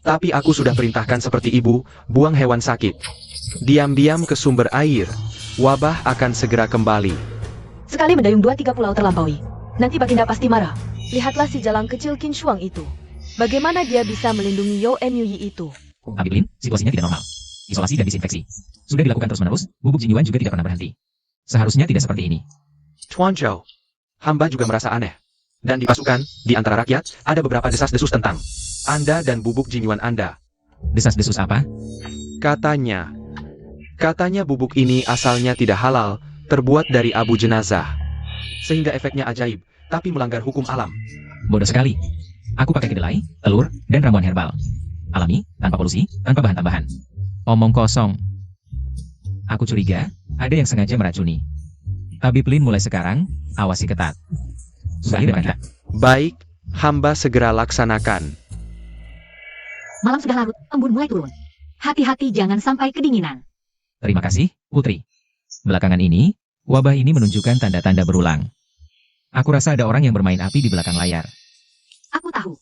Tapi aku sudah perintahkan seperti ibu, buang hewan sakit. Diam-diam ke sumber air. Wabah akan segera kembali. Sekali mendayung 2-3 pulau terlampaui. Nanti Baginda pasti marah. Lihatlah si jalang kecil Qin Shuang itu. Bagaimana dia bisa melindungi YOMUI itu? Abiblin, situasinya tidak normal. Isolasi dan disinfeksi. Sudah dilakukan terus-menerus, bubuk Jinyuan juga tidak pernah berhenti. Seharusnya tidak seperti ini. Tuan Zhou, hamba juga merasa aneh. Dan di pasukan, di antara rakyat, ada beberapa desas-desus tentang Anda dan bubuk Jinyuan Anda. Desas-desus apa? Katanya bubuk ini asalnya tidak halal, terbuat dari abu jenazah. Sehingga efeknya ajaib, tapi melanggar hukum alam. Bodoh sekali. Aku pakai kedelai, telur, dan ramuan herbal. Alami, tanpa polusi, tanpa bahan tambahan. Omong kosong. Aku curiga, ada yang sengaja meracuni. Abiblin mulai sekarang, awasi ketat. Sudah dengan kita. Baik, hamba segera laksanakan. Malam sudah larut, embun mulai turun. Hati-hati jangan sampai kedinginan. Terima kasih, Putri. Belakangan ini, wabah ini menunjukkan tanda-tanda berulang. Aku rasa ada orang yang bermain api di belakang layar. Aku tahu.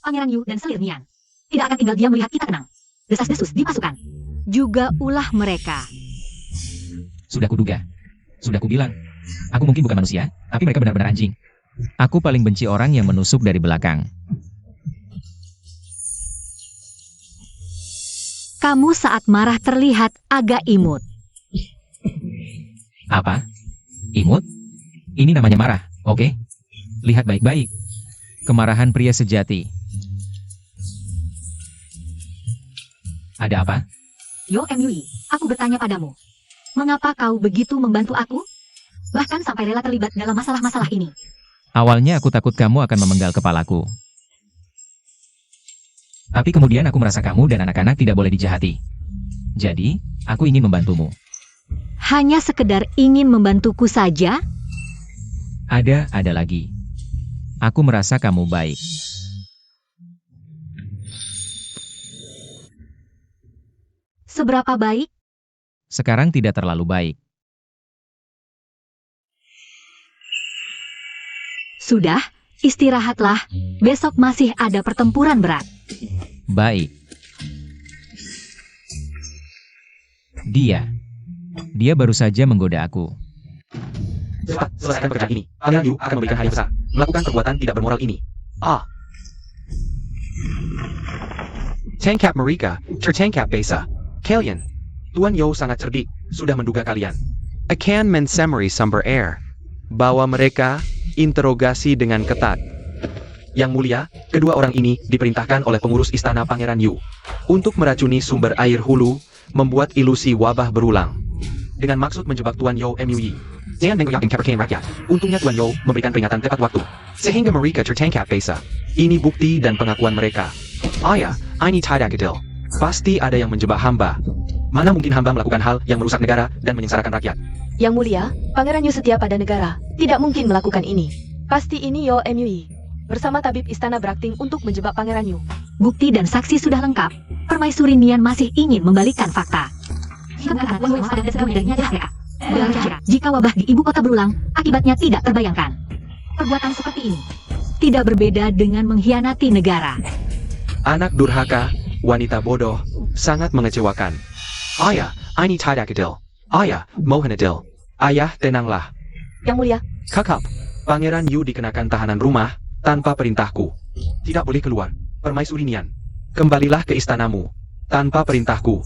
Pangeran Yu dan Selir Nian tidak akan tinggal diam melihat kita tenang. Desas-desus di pasukan. Juga ulah mereka. Sudah kuduga. Sudah kubilang. Aku mungkin bukan manusia, tapi mereka benar-benar anjing. Aku paling benci orang yang menusuk dari belakang. Kamu saat marah terlihat agak imut. Apa? Imut? Ini namanya marah, oke? Lihat baik-baik. Kemarahan pria sejati. Ada apa? YOMUI, aku bertanya padamu. Mengapa kau begitu membantu aku? Bahkan sampai rela terlibat dalam masalah-masalah ini. Awalnya aku takut kamu akan memenggal kepalaku. Tapi kemudian aku merasa kamu dan anak-anak tidak boleh dijahati. Jadi, aku ingin membantumu. Hanya sekedar ingin membantuku saja? Ada lagi. Aku merasa kamu baik. Seberapa baik? Sekarang tidak terlalu baik. Sudah, istirahatlah. Besok masih ada pertempuran berat. Baik. Dia baru saja menggoda aku. Cepat, selesaikan pekerjaan ini. Pangeran Yu akan memberikan hadiah besar. Melakukan perbuatan tidak bermoral ini. Tangkap mereka, tertangkap besa. Kalian. Tuan Yo sangat cerdik, sudah menduga kalian. Akan mensemari sumber air. Bawa mereka, interogasi dengan ketat. Yang mulia, kedua orang ini diperintahkan oleh pengurus istana Pangeran Yu untuk meracuni sumber air hulu, membuat ilusi wabah berulang. Dengan maksud menjebak Tuan Yo MUI. Jangan menggoyahkan kepercayaan rakyat. Untungnya Tuan Yo memberikan peringatan tepat waktu. Sehingga mereka tertangkap besa. Ini bukti dan pengakuan mereka. Ayah, ini tidak adil. Pasti ada yang menjebak hamba. Mana mungkin hamba melakukan hal yang merusak negara dan menyengsarakan rakyat. Yang mulia, Pangeran Yu setia pada negara. Tidak mungkin melakukan ini. Pasti ini Yo MUI. Bersama tabib istana berakting untuk menjebak Pangeran Yu. Bukti dan saksi sudah lengkap. Permaisuri Nian masih ingin membalikkan fakta. Jika wabah di ibu kota berulang, akibatnya tidak terbayangkan. Perbuatan seperti ini tidak berbeda dengan mengkhianati negara. Anak durhaka, wanita bodoh, sangat mengecewakan. Ayah, ini tidak adil. Ayah, mohon adil. Ayah, tenanglah. Yang mulia, Kakak, Pangeran Yu dikenakan tahanan rumah tanpa perintahku. Tidak boleh keluar. Permaisuri Nian, kembalilah ke istanamu tanpa perintahku.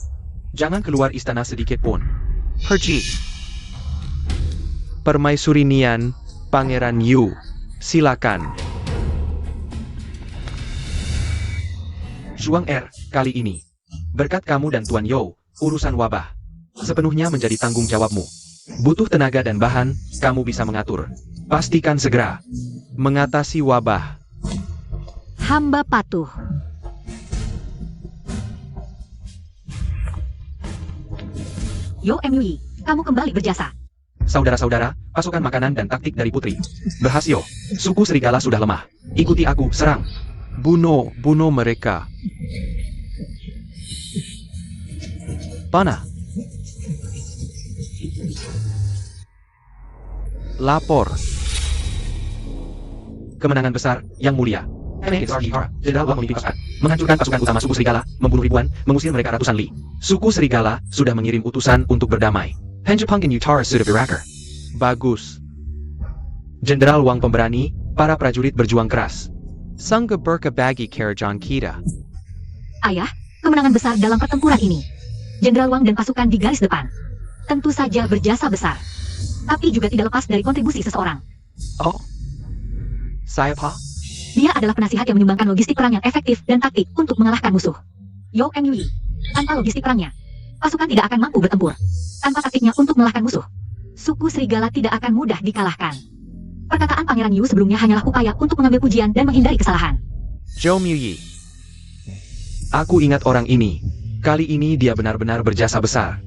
Jangan keluar istana sedikit pun. Pergi. Permaisuri Nian, Pangeran Yu, silakan. Zhuang Er, kali ini, berkat kamu dan Tuan Yo, urusan wabah sepenuhnya menjadi tanggung jawabmu. Butuh tenaga dan bahan, kamu bisa mengatur. Pastikan segera mengatasi wabah. Hamba patuh. Yo MUI, kamu kembali berjasa. Saudara-saudara, pasukan makanan dan taktik dari putri. Berhasil. Suku serigala sudah lemah. Ikuti aku, serang. Bunuh mereka. Panah. Lapor. Kemenangan besar, Yang Mulia. Jenderal Wang memimpin pasukan, menghancurkan pasukan utama suku serigala, membunuh ribuan, mengusir mereka ratusan li. Suku serigala sudah mengirim utusan untuk berdamai. Hanjepangin Utara sudah berakhir. Bagus. Jenderal Wang pemberani, para prajurit berjuang keras. Sangga berka bagi Karajan kita. Ayah, kemenangan besar dalam pertempuran ini. Jenderal Wang dan pasukan di garis depan. Tentu saja berjasa besar. Tapi juga tidak lepas dari kontribusi seseorang. Oh. Saya Pak? Dia adalah penasihat yang menyumbangkan logistik perang yang efektif dan taktik untuk mengalahkan musuh. Yo MUI. Tanpa logistik perangnya, pasukan tidak akan mampu bertempur. Tanpa taktiknya untuk mengalahkan musuh, suku serigala tidak akan mudah dikalahkan. Perkataan Pangeran Yu sebelumnya hanyalah upaya untuk mengambil pujian dan menghindari kesalahan. Zhou Miyi. Aku ingat orang ini. Kali ini dia benar-benar berjasa besar.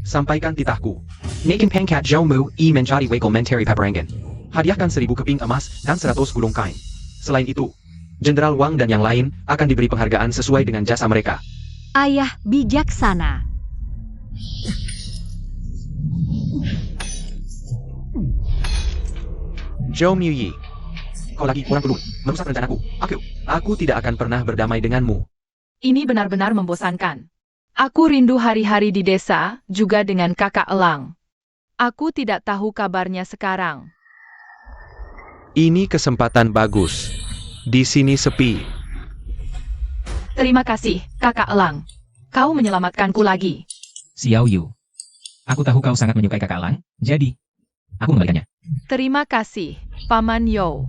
Sampaikan titahku. Naikin pangkat Zhou Mu menjadi wakil menteri peperangan. Hadiahkan 1000 keping emas dan 100 gulung kain. Selain itu, Jenderal Wang dan yang lain akan diberi penghargaan sesuai dengan jasa mereka. Ayah bijaksana. Zhou Miyi. Kau lagi orang peduli, merusak rencanaku. Aku tidak akan pernah berdamai denganmu. Ini benar-benar membosankan. Aku rindu hari-hari di desa, juga dengan kakak Elang. Aku tidak tahu kabarnya sekarang. Ini kesempatan bagus. Di sini sepi. Terima kasih, kakak Elang. Kau menyelamatkanku lagi. Xiao Yu. Aku tahu kau sangat menyukai kakak Lang, jadi aku mengembalikannya. Terima kasih, Paman Yo.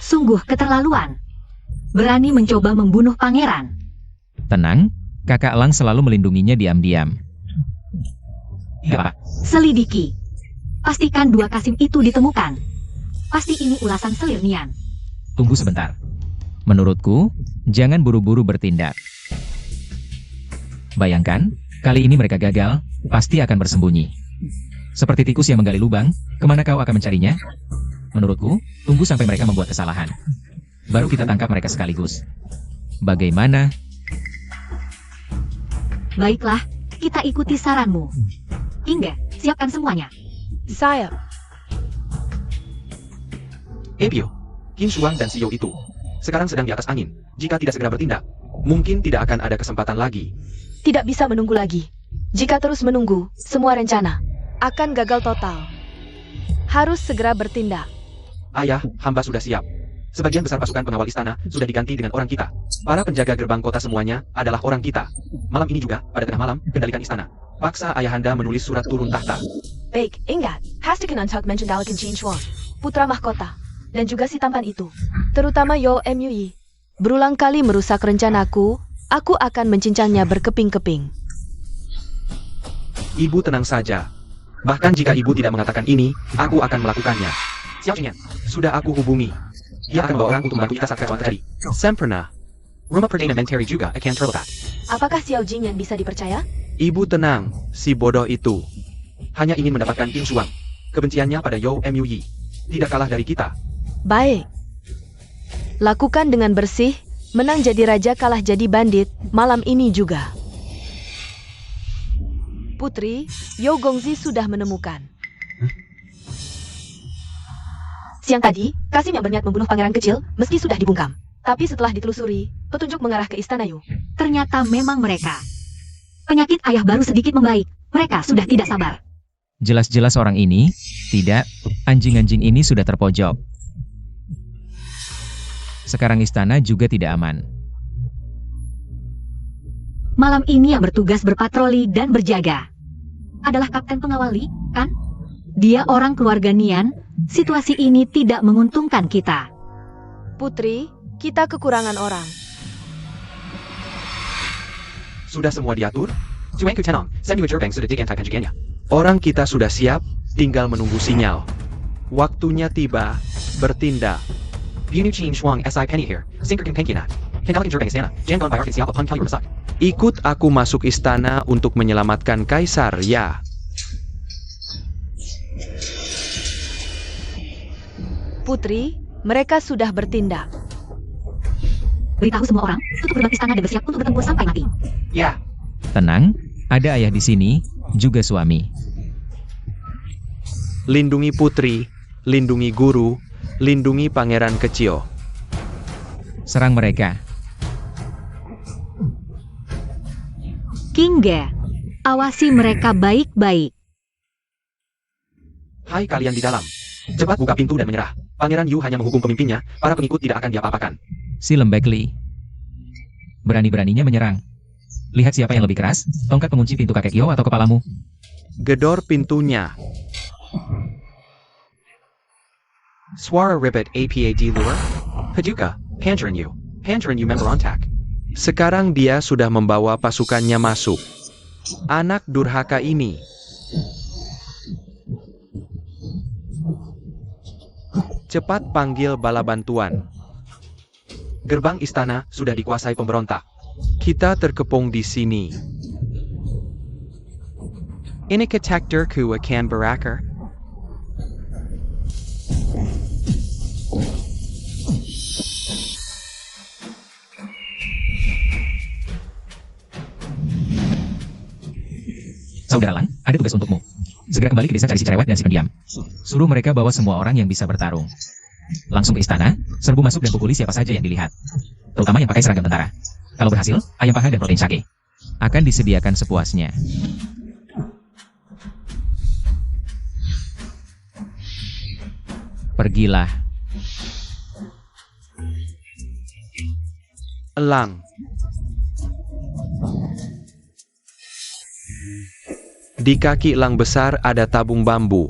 Sungguh keterlaluan. Berani mencoba membunuh pangeran. Tenang, kakak Lang selalu melindunginya diam-diam. Tidak apa. Selidiki. Pastikan 2 Kasim itu ditemukan. Pasti ini ulasan selir Nian. Tunggu sebentar. Menurutku, jangan buru-buru bertindak. Bayangkan, kali ini mereka gagal, pasti akan bersembunyi. Seperti tikus yang menggali lubang, kemana kau akan mencarinya? Menurutku, tunggu sampai mereka membuat kesalahan. Baru kita tangkap mereka sekaligus. Bagaimana? Baiklah, kita ikuti saranmu. Hingga, siapkan semuanya. Saya, Pio, Qin Shuang dan Xiao itu sekarang sedang di atas angin. Jika tidak segera bertindak, mungkin tidak akan ada kesempatan lagi. tidak bisa menunggu lagi. Jika terus menunggu, semua rencana akan gagal total. Harus segera bertindak. Ayah, hamba sudah siap. Sebagian besar pasukan pengawal istana sudah diganti dengan orang kita. Para penjaga gerbang kota semuanya adalah orang kita. Malam ini juga, pada tengah malam, kendalikan istana. Paksa ayahanda menulis surat turun tahta. Baik, ingat, pastikan untuk mengendalikan Qin Shuang, putra mahkota, dan juga si tampan itu. Terutama Yo Mui. Berulang kali merusak rencanaku, aku akan mencincangnya berkeping-keping. Ibu tenang saja. Bahkan jika ibu tidak mengatakan ini, aku akan melakukannya. Xiao Jingyan, sudah aku hubungi. Dia akan membawa orang untuk membantu kita saat kecelakaan terjadi. Sempurna. Rumah Perdana Menteri juga akan terletak. Apakah Xiao Jing yang bisa dipercaya? Ibu tenang, si bodoh itu hanya ingin mendapatkan Qin Shuang. Kebenciannya pada Yo Mui tidak kalah dari kita. Baik. Lakukan dengan bersih, menang jadi raja kalah jadi bandit, malam ini juga. Putri, Yo Gongzi sudah menemukan. Siang tadi, Kasim yang berniat membunuh pangeran kecil, meski sudah dibungkam. Tapi setelah ditelusuri, petunjuk mengarah ke istana Yu. Ternyata memang mereka. Penyakit ayah baru sedikit membaik. Mereka sudah tidak sabar. Jelas-jelas orang ini, tidak, anjing-anjing ini sudah terpojok. Sekarang istana juga tidak aman. Malam ini yang bertugas berpatroli dan berjaga adalah Kapten Pengawal Li, kan? Dia orang keluarga Nian. Situasi ini tidak menguntungkan kita. Putri, kita kekurangan orang. Sudah semua diatur? Cuenku Tenang, Samuel Gerbang sudah diganti-gantinya. Orang kita sudah siap, tinggal menunggu sinyal. Waktunya tiba, bertindak. Bunu Qin Shuang SI Penny here, Sinker Penkina. Kendalikan Gerbang Istana, Jangan Bayar Siap upon Kali Rusak. Ikut aku masuk istana untuk menyelamatkan Kaisar, ya. Putri, mereka sudah bertindak. Beritahu semua orang, tutup gerbang istana dan bersiap untuk bertempur sampai mati. Ya. Tenang, ada ayah di sini, juga suami. Lindungi putri, lindungi guru, lindungi pangeran kecil. Serang mereka. Kingga, awasi mereka baik-baik. Hai kalian di dalam. Cepat buka pintu dan menyerah. Pangeran Yu hanya menghukum pemimpinnya, para pengikut tidak akan diapa-apakan. Si lembek Li. Berani-beraninya menyerang. Lihat siapa yang lebih keras, tongkat pengunci pintu kakek Yo atau kepalamu. Gedor pintunya. Suara ribet APAD lure. Paduka, Pangeran Yu memberontak. Sekarang dia sudah membawa pasukannya masuk. Anak durhaka ini. Cepat panggil bala bantuan. Gerbang istana sudah dikuasai pemberontak. Kita terkepung di sini. Ini ketakdirku akan berakhir. Saudara Lang, ada tugas untukmu. Segera kembali ke desa cari si cerewet dan si pendiam. Suruh mereka bawa semua orang yang bisa bertarung. Langsung ke istana, serbu masuk dan pukuli siapa saja yang dilihat. Terutama yang pakai seragam tentara. Kalau berhasil, ayam paha dan protein sake akan disediakan sepuasnya. Pergilah. Elang. Di kaki elang besar ada tabung bambu.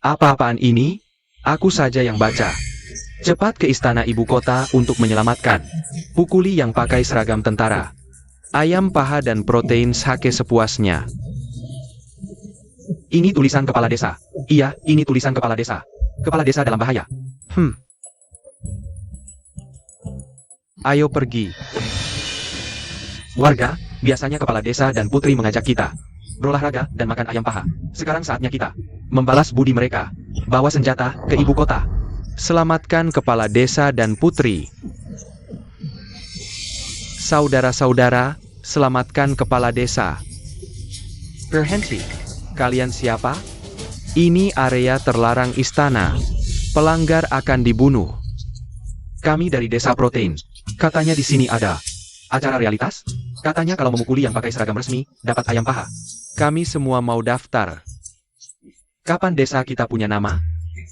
Apa-apaan ini? Aku saja yang baca. Cepat ke istana ibu kota untuk menyelamatkan. Pukuli yang pakai seragam tentara. Ayam paha dan protein sake sepuasnya. Ini tulisan kepala desa. Iya, ini tulisan kepala desa. Kepala desa dalam bahaya. Ayo pergi. Warga, biasanya kepala desa dan putri mengajak kita berolahraga dan makan ayam paha. Sekarang saatnya kita membalas budi mereka. Bawa senjata ke ibu kota. Selamatkan kepala desa dan putri. Saudara-saudara, selamatkan kepala desa. Berhenti. Kalian siapa? Ini area terlarang istana. Pelanggar akan dibunuh. Kami dari Desa Protein. Katanya di sini ada acara realitas. Katanya kalau memukuli yang pakai seragam resmi, dapat ayam paha. Kami semua mau daftar. Kapan desa kita punya nama?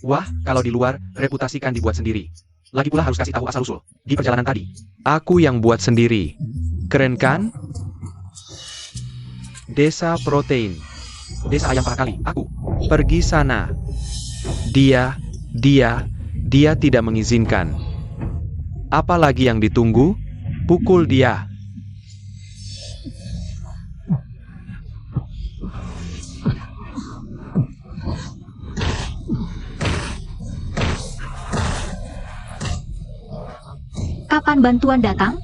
Wah, kalau di luar, reputasi kan dibuat sendiri. Lagi pula harus kasih tahu asal-usul. Di perjalanan tadi, aku yang buat sendiri. Keren kan? Desa Protein. Desa ayam paha kali, aku. Pergi sana. Dia tidak mengizinkan. Apa lagi yang ditunggu? Pukul dia. Kapan bantuan datang?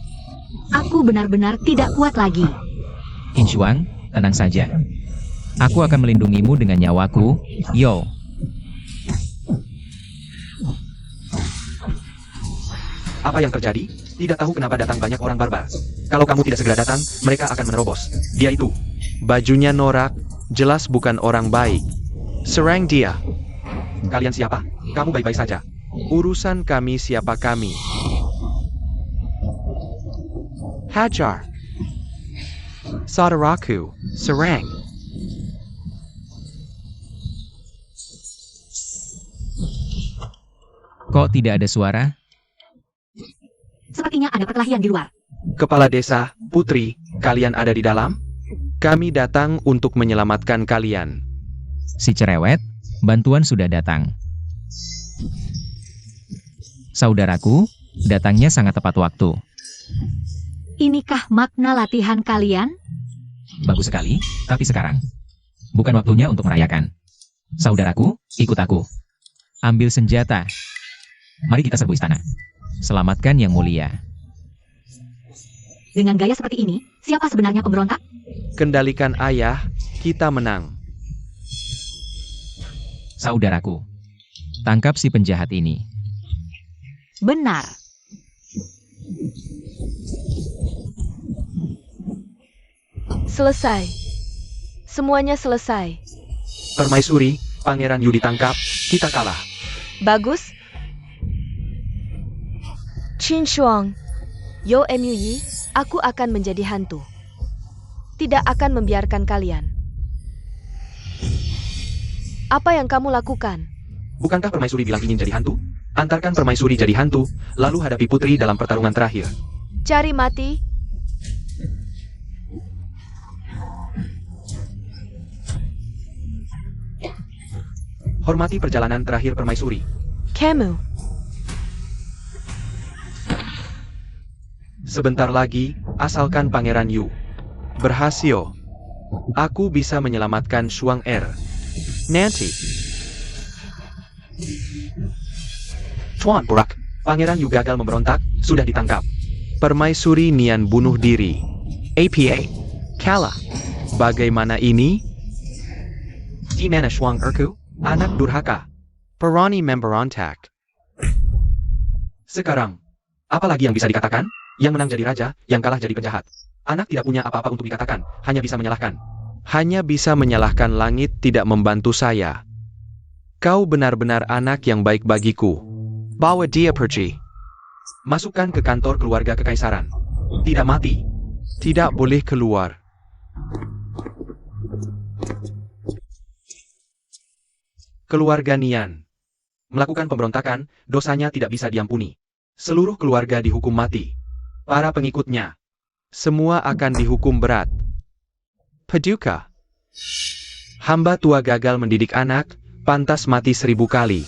Aku benar-benar tidak kuat lagi. Qin Shuang, tenang saja. Aku akan melindungimu dengan nyawaku. Yo. Apa yang terjadi? Tidak tahu kenapa datang banyak orang barbar. Kalau kamu tidak segera datang, mereka akan menerobos. Dia itu. Bajunya norak, jelas bukan orang baik. Serang dia. Kalian siapa? Kamu baik-baik saja. Urusan kami siapa kami. Hajar. Saudaraku, serang. Kok tidak ada suara? Sepertinya ada perkelahian di luar. Kepala desa, putri, kalian ada di dalam? Kami datang untuk menyelamatkan kalian. Si cerewet, bantuan sudah datang. Saudaraku, datangnya sangat tepat waktu. Inikah makna latihan kalian? Bagus sekali, tapi sekarang. Bukan waktunya untuk merayakan. Saudaraku, ikut aku. Ambil senjata. Mari kita serbu istana. Selamatkan yang mulia. Dengan gaya seperti ini, siapa sebenarnya pemberontak? Kendalikan ayah, kita menang. Saudaraku, tangkap si penjahat ini. Benar. Selesai. Semuanya selesai. Permaisuri, Pangeran Yu ditangkap, kita kalah. Bagus. Qin Shuang, Yo Mui, aku akan menjadi hantu. Tidak akan membiarkan kalian. Apa yang kamu lakukan? Bukankah Permaisuri bilang ingin jadi hantu? Antarkan Permaisuri jadi hantu, lalu hadapi putri dalam pertarungan terakhir. Cari mati. Hormati perjalanan terakhir Permaisuri. Kamu. Sebentar lagi, asalkan Pangeran Yu berhasil, aku bisa menyelamatkan Shuang Er. Nanti. Tuan Burak, Pangeran Yu gagal memberontak, sudah ditangkap. Permaisuri nian bunuh diri. APA. Kalah. Bagaimana ini? Gimana Shuang Erku? Anak durhaka. Perani memberontak. Sekarang, apa lagi yang bisa dikatakan? Yang menang jadi raja, yang kalah jadi penjahat. Anak tidak punya apa-apa untuk dikatakan, hanya bisa menyalahkan. Hanya bisa menyalahkan langit tidak membantu saya. Kau benar-benar anak yang baik bagiku. Bawa dia pergi. Masukkan ke kantor keluarga kekaisaran. Tidak mati. Tidak boleh keluar. Keluarga Nian melakukan pemberontakan, dosanya tidak bisa diampuni. Seluruh keluarga dihukum mati. Para pengikutnya, semua akan dihukum berat. Paduka. Hamba tua gagal mendidik anak, pantas mati 1000 kali.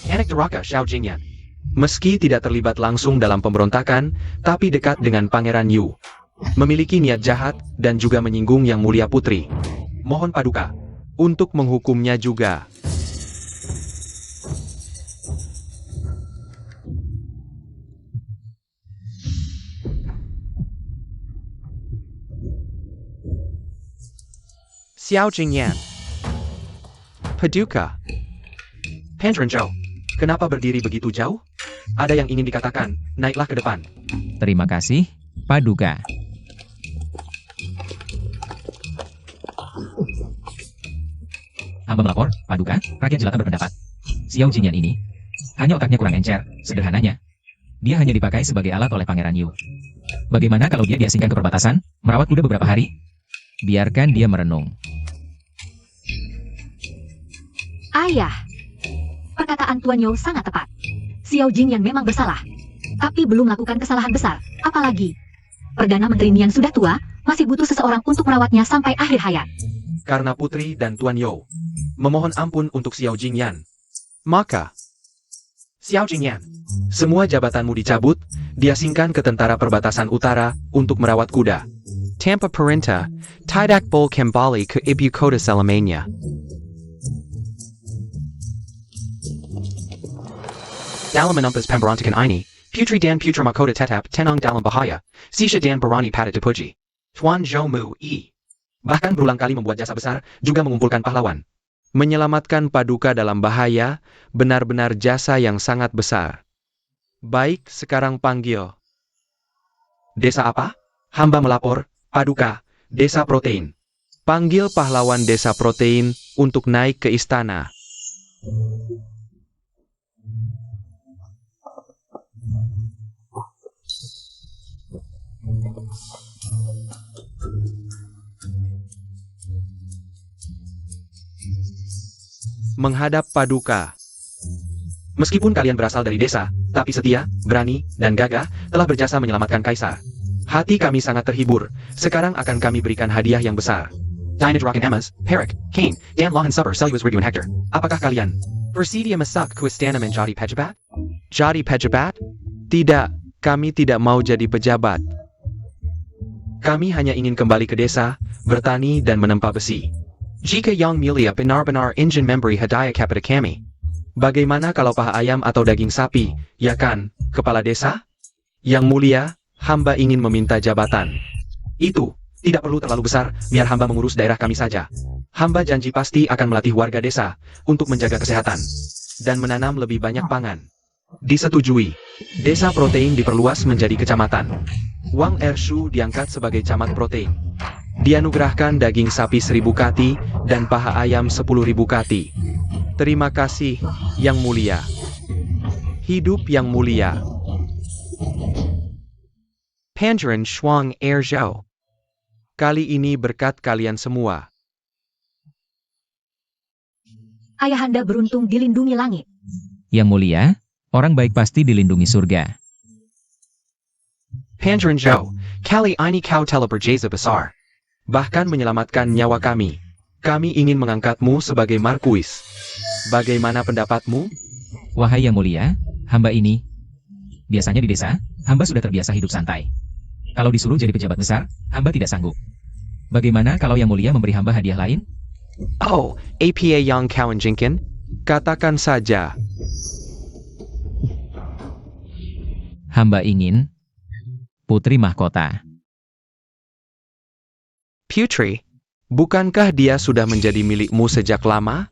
Anak durhaka Xiao Jingyan. Meski tidak terlibat langsung dalam pemberontakan, tapi dekat dengan Pangeran Yu. Memiliki niat jahat dan juga menyinggung Yang Mulia Putri. Mohon paduka untuk menghukumnya juga. Xiao Jingyan. Paduka. Pangeran Zhou, kenapa berdiri begitu jauh? Ada yang ingin dikatakan, naiklah ke depan. Terima kasih, Paduka. Hamba melapor, Paduka, rakyat jelata berpendapat. Xiao Jingyan ini, hanya otaknya kurang encer, sederhananya. Dia hanya dipakai sebagai alat oleh Pangeran Yu. Bagaimana kalau dia diasingkan ke perbatasan, merawat kuda beberapa hari? Biarkan dia merenung. Ayah, perkataan Tuan You sangat tepat. Xiao Jingyan memang bersalah, tapi belum melakukan kesalahan besar. Apalagi, Perdana Menteri Nian sudah tua, masih butuh seseorang untuk merawatnya sampai akhir hayat. Karena Putri dan Tuan You memohon ampun untuk Xiao Jingyan. Maka, Xiao Jingyan, semua jabatanmu dicabut, diasingkan ke tentara perbatasan utara untuk merawat kuda. Tanpa perintah, tidak boleh kembali ke ibu kota selamanya. Dalam menumpas pemberontakan ini, Putri dan Putra Mahkota tetap tenang dalam bahaya, Sisha dan berani patut dipuji. Tuan Zhou Mu Yi bahkan berulang kali membuat jasa besar, juga mengumpulkan pahlawan. Menyelamatkan Paduka dalam bahaya, benar-benar jasa yang sangat besar. Baik, sekarang panggil. Desa apa? Hamba melapor, Paduka, Desa Protein. Panggil pahlawan Desa Protein untuk naik ke istana. Menghadap Paduka. Meskipun kalian berasal dari desa, tapi setia, berani, dan gagah, telah berjasa menyelamatkan Kaisar. Hati kami sangat terhibur, sekarang akan kami berikan hadiah yang besar. Dinah Rock and Emmas, Herrick, Kane, Dan Lohan Supper, Selewis Ridu and Hector. Apakah kalian bersedia masak ke istana menjadi pejabat? Jadi pejabat? Tidak, kami tidak mau jadi pejabat. Kami hanya ingin kembali ke desa, bertani dan menempa besi. Jika Yang Mulia benar-benar ingin memberi hadiah kepada kami, bagaimana kalau paha ayam atau daging sapi, ya kan, kepala desa? Yang Mulia, hamba ingin meminta jabatan. Itu, tidak perlu terlalu besar, biar hamba mengurus daerah kami saja. Hamba janji pasti akan melatih warga desa, untuk menjaga kesehatan, dan menanam lebih banyak pangan. Disetujui. Desa Protein diperluas menjadi kecamatan. Wang Ershu diangkat sebagai camat protein. Dianugerahkan daging sapi 1000 kati, dan paha ayam 10.000 kati. Terima kasih, Yang Mulia. Hidup Yang Mulia. Pangeran Shuang Erzhou. Kali ini berkat kalian semua. Ayahanda beruntung dilindungi langit. Yang Mulia, orang baik pasti dilindungi surga. Pangeran Zhou, kali ini kau telah berjasa besar. Bahkan menyelamatkan nyawa kami. Kami ingin mengangkatmu sebagai Markuis. Bagaimana pendapatmu? Wahai Yang Mulia, hamba ini, biasanya di desa, hamba sudah terbiasa hidup santai. Kalau disuruh jadi pejabat besar, hamba tidak sanggup. Bagaimana kalau Yang Mulia memberi hamba hadiah lain? Oh, apa yang kau inginkan? Katakan saja. Hamba ingin Putri Mahkota. Putri, bukankah dia sudah menjadi milikmu sejak lama?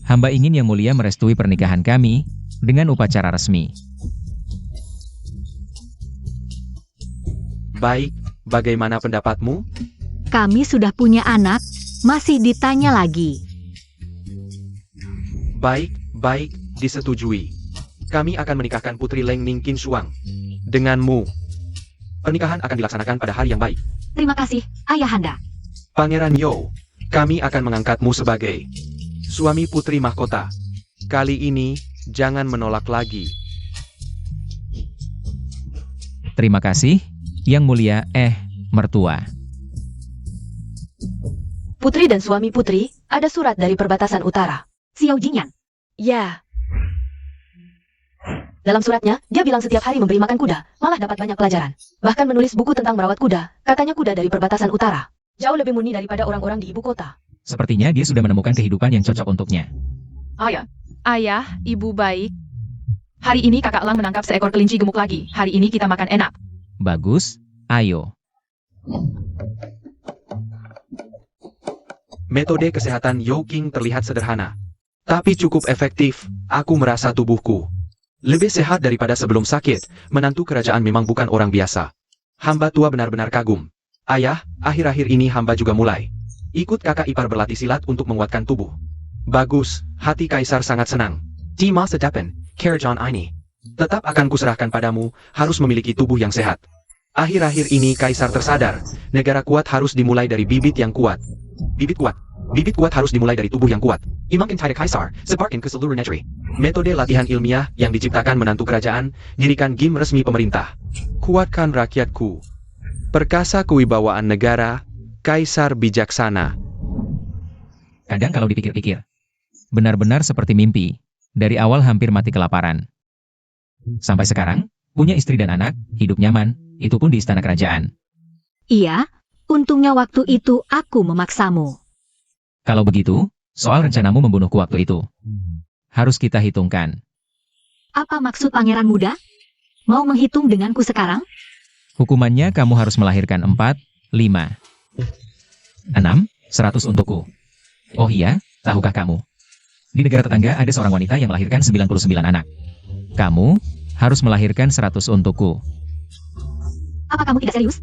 Hamba ingin Yang Mulia merestui pernikahan kami dengan upacara resmi. Baik, bagaimana pendapatmu? Kami sudah punya anak, masih ditanya lagi. Baik, disetujui. Kami akan menikahkan Putri Leng Ning Kin Shuang denganmu. Pernikahan akan dilaksanakan pada hari yang baik. Terima kasih, Ayahanda. Pangeran Yo, kami akan mengangkatmu sebagai suami Putri Mahkota. Kali ini, jangan menolak lagi. Terima kasih, Yang Mulia, mertua. Putri dan suami Putri, ada surat dari perbatasan utara. Xiao Jingyan. Ya. Dalam suratnya, dia bilang setiap hari memberi makan kuda, malah dapat banyak pelajaran. Bahkan menulis buku tentang merawat kuda, katanya kuda dari perbatasan utara. Jauh lebih murni daripada orang-orang di ibu kota. Sepertinya dia sudah menemukan kehidupan yang cocok untuknya. Ayah, ibu baik. Hari ini kakak Lang menangkap seekor kelinci gemuk lagi. Hari ini kita makan enak. Bagus, ayo. Metode kesehatan Yoking terlihat sederhana. Tapi cukup efektif, aku merasa tubuhku lebih sehat daripada sebelum sakit. Menantu kerajaan memang bukan orang biasa. Hamba tua benar-benar kagum. Ayah, akhir-akhir ini hamba juga mulai ikut kakak ipar berlatih silat untuk menguatkan tubuh. Bagus, hati kaisar sangat senang. Di masa depan, kerajaan ini tetap akan kuserahkan padamu, harus memiliki tubuh yang sehat. Akhir-akhir ini kaisar tersadar, negara kuat harus dimulai dari bibit yang kuat. Bibit kuat harus dimulai dari tubuh yang kuat. Imamkan tidak kaisar, sebarkan ke seluruh negeri. Metode latihan ilmiah yang diciptakan menantu kerajaan, dirikan game resmi pemerintah. Kuatkan rakyatku. Perkasa kewibawaan negara, kaisar bijaksana. Kadang kalau dipikir-pikir, benar-benar seperti mimpi. Dari awal hampir mati kelaparan. Sampai sekarang, punya istri dan anak, hidup nyaman, itu pun di istana kerajaan. Iya, untungnya waktu itu aku memaksamu. Kalau begitu, soal rencanamu membunuhku waktu itu, harus kita hitungkan. Apa maksud pangeran muda? Mau menghitung denganku sekarang? Hukumannya kamu harus melahirkan 4, 5, 6, 100 untukku. Oh iya, tahukah kamu? Di negara tetangga ada seorang wanita yang melahirkan 99 anak. Kamu harus melahirkan 100 untukku. Apa kamu tidak serius?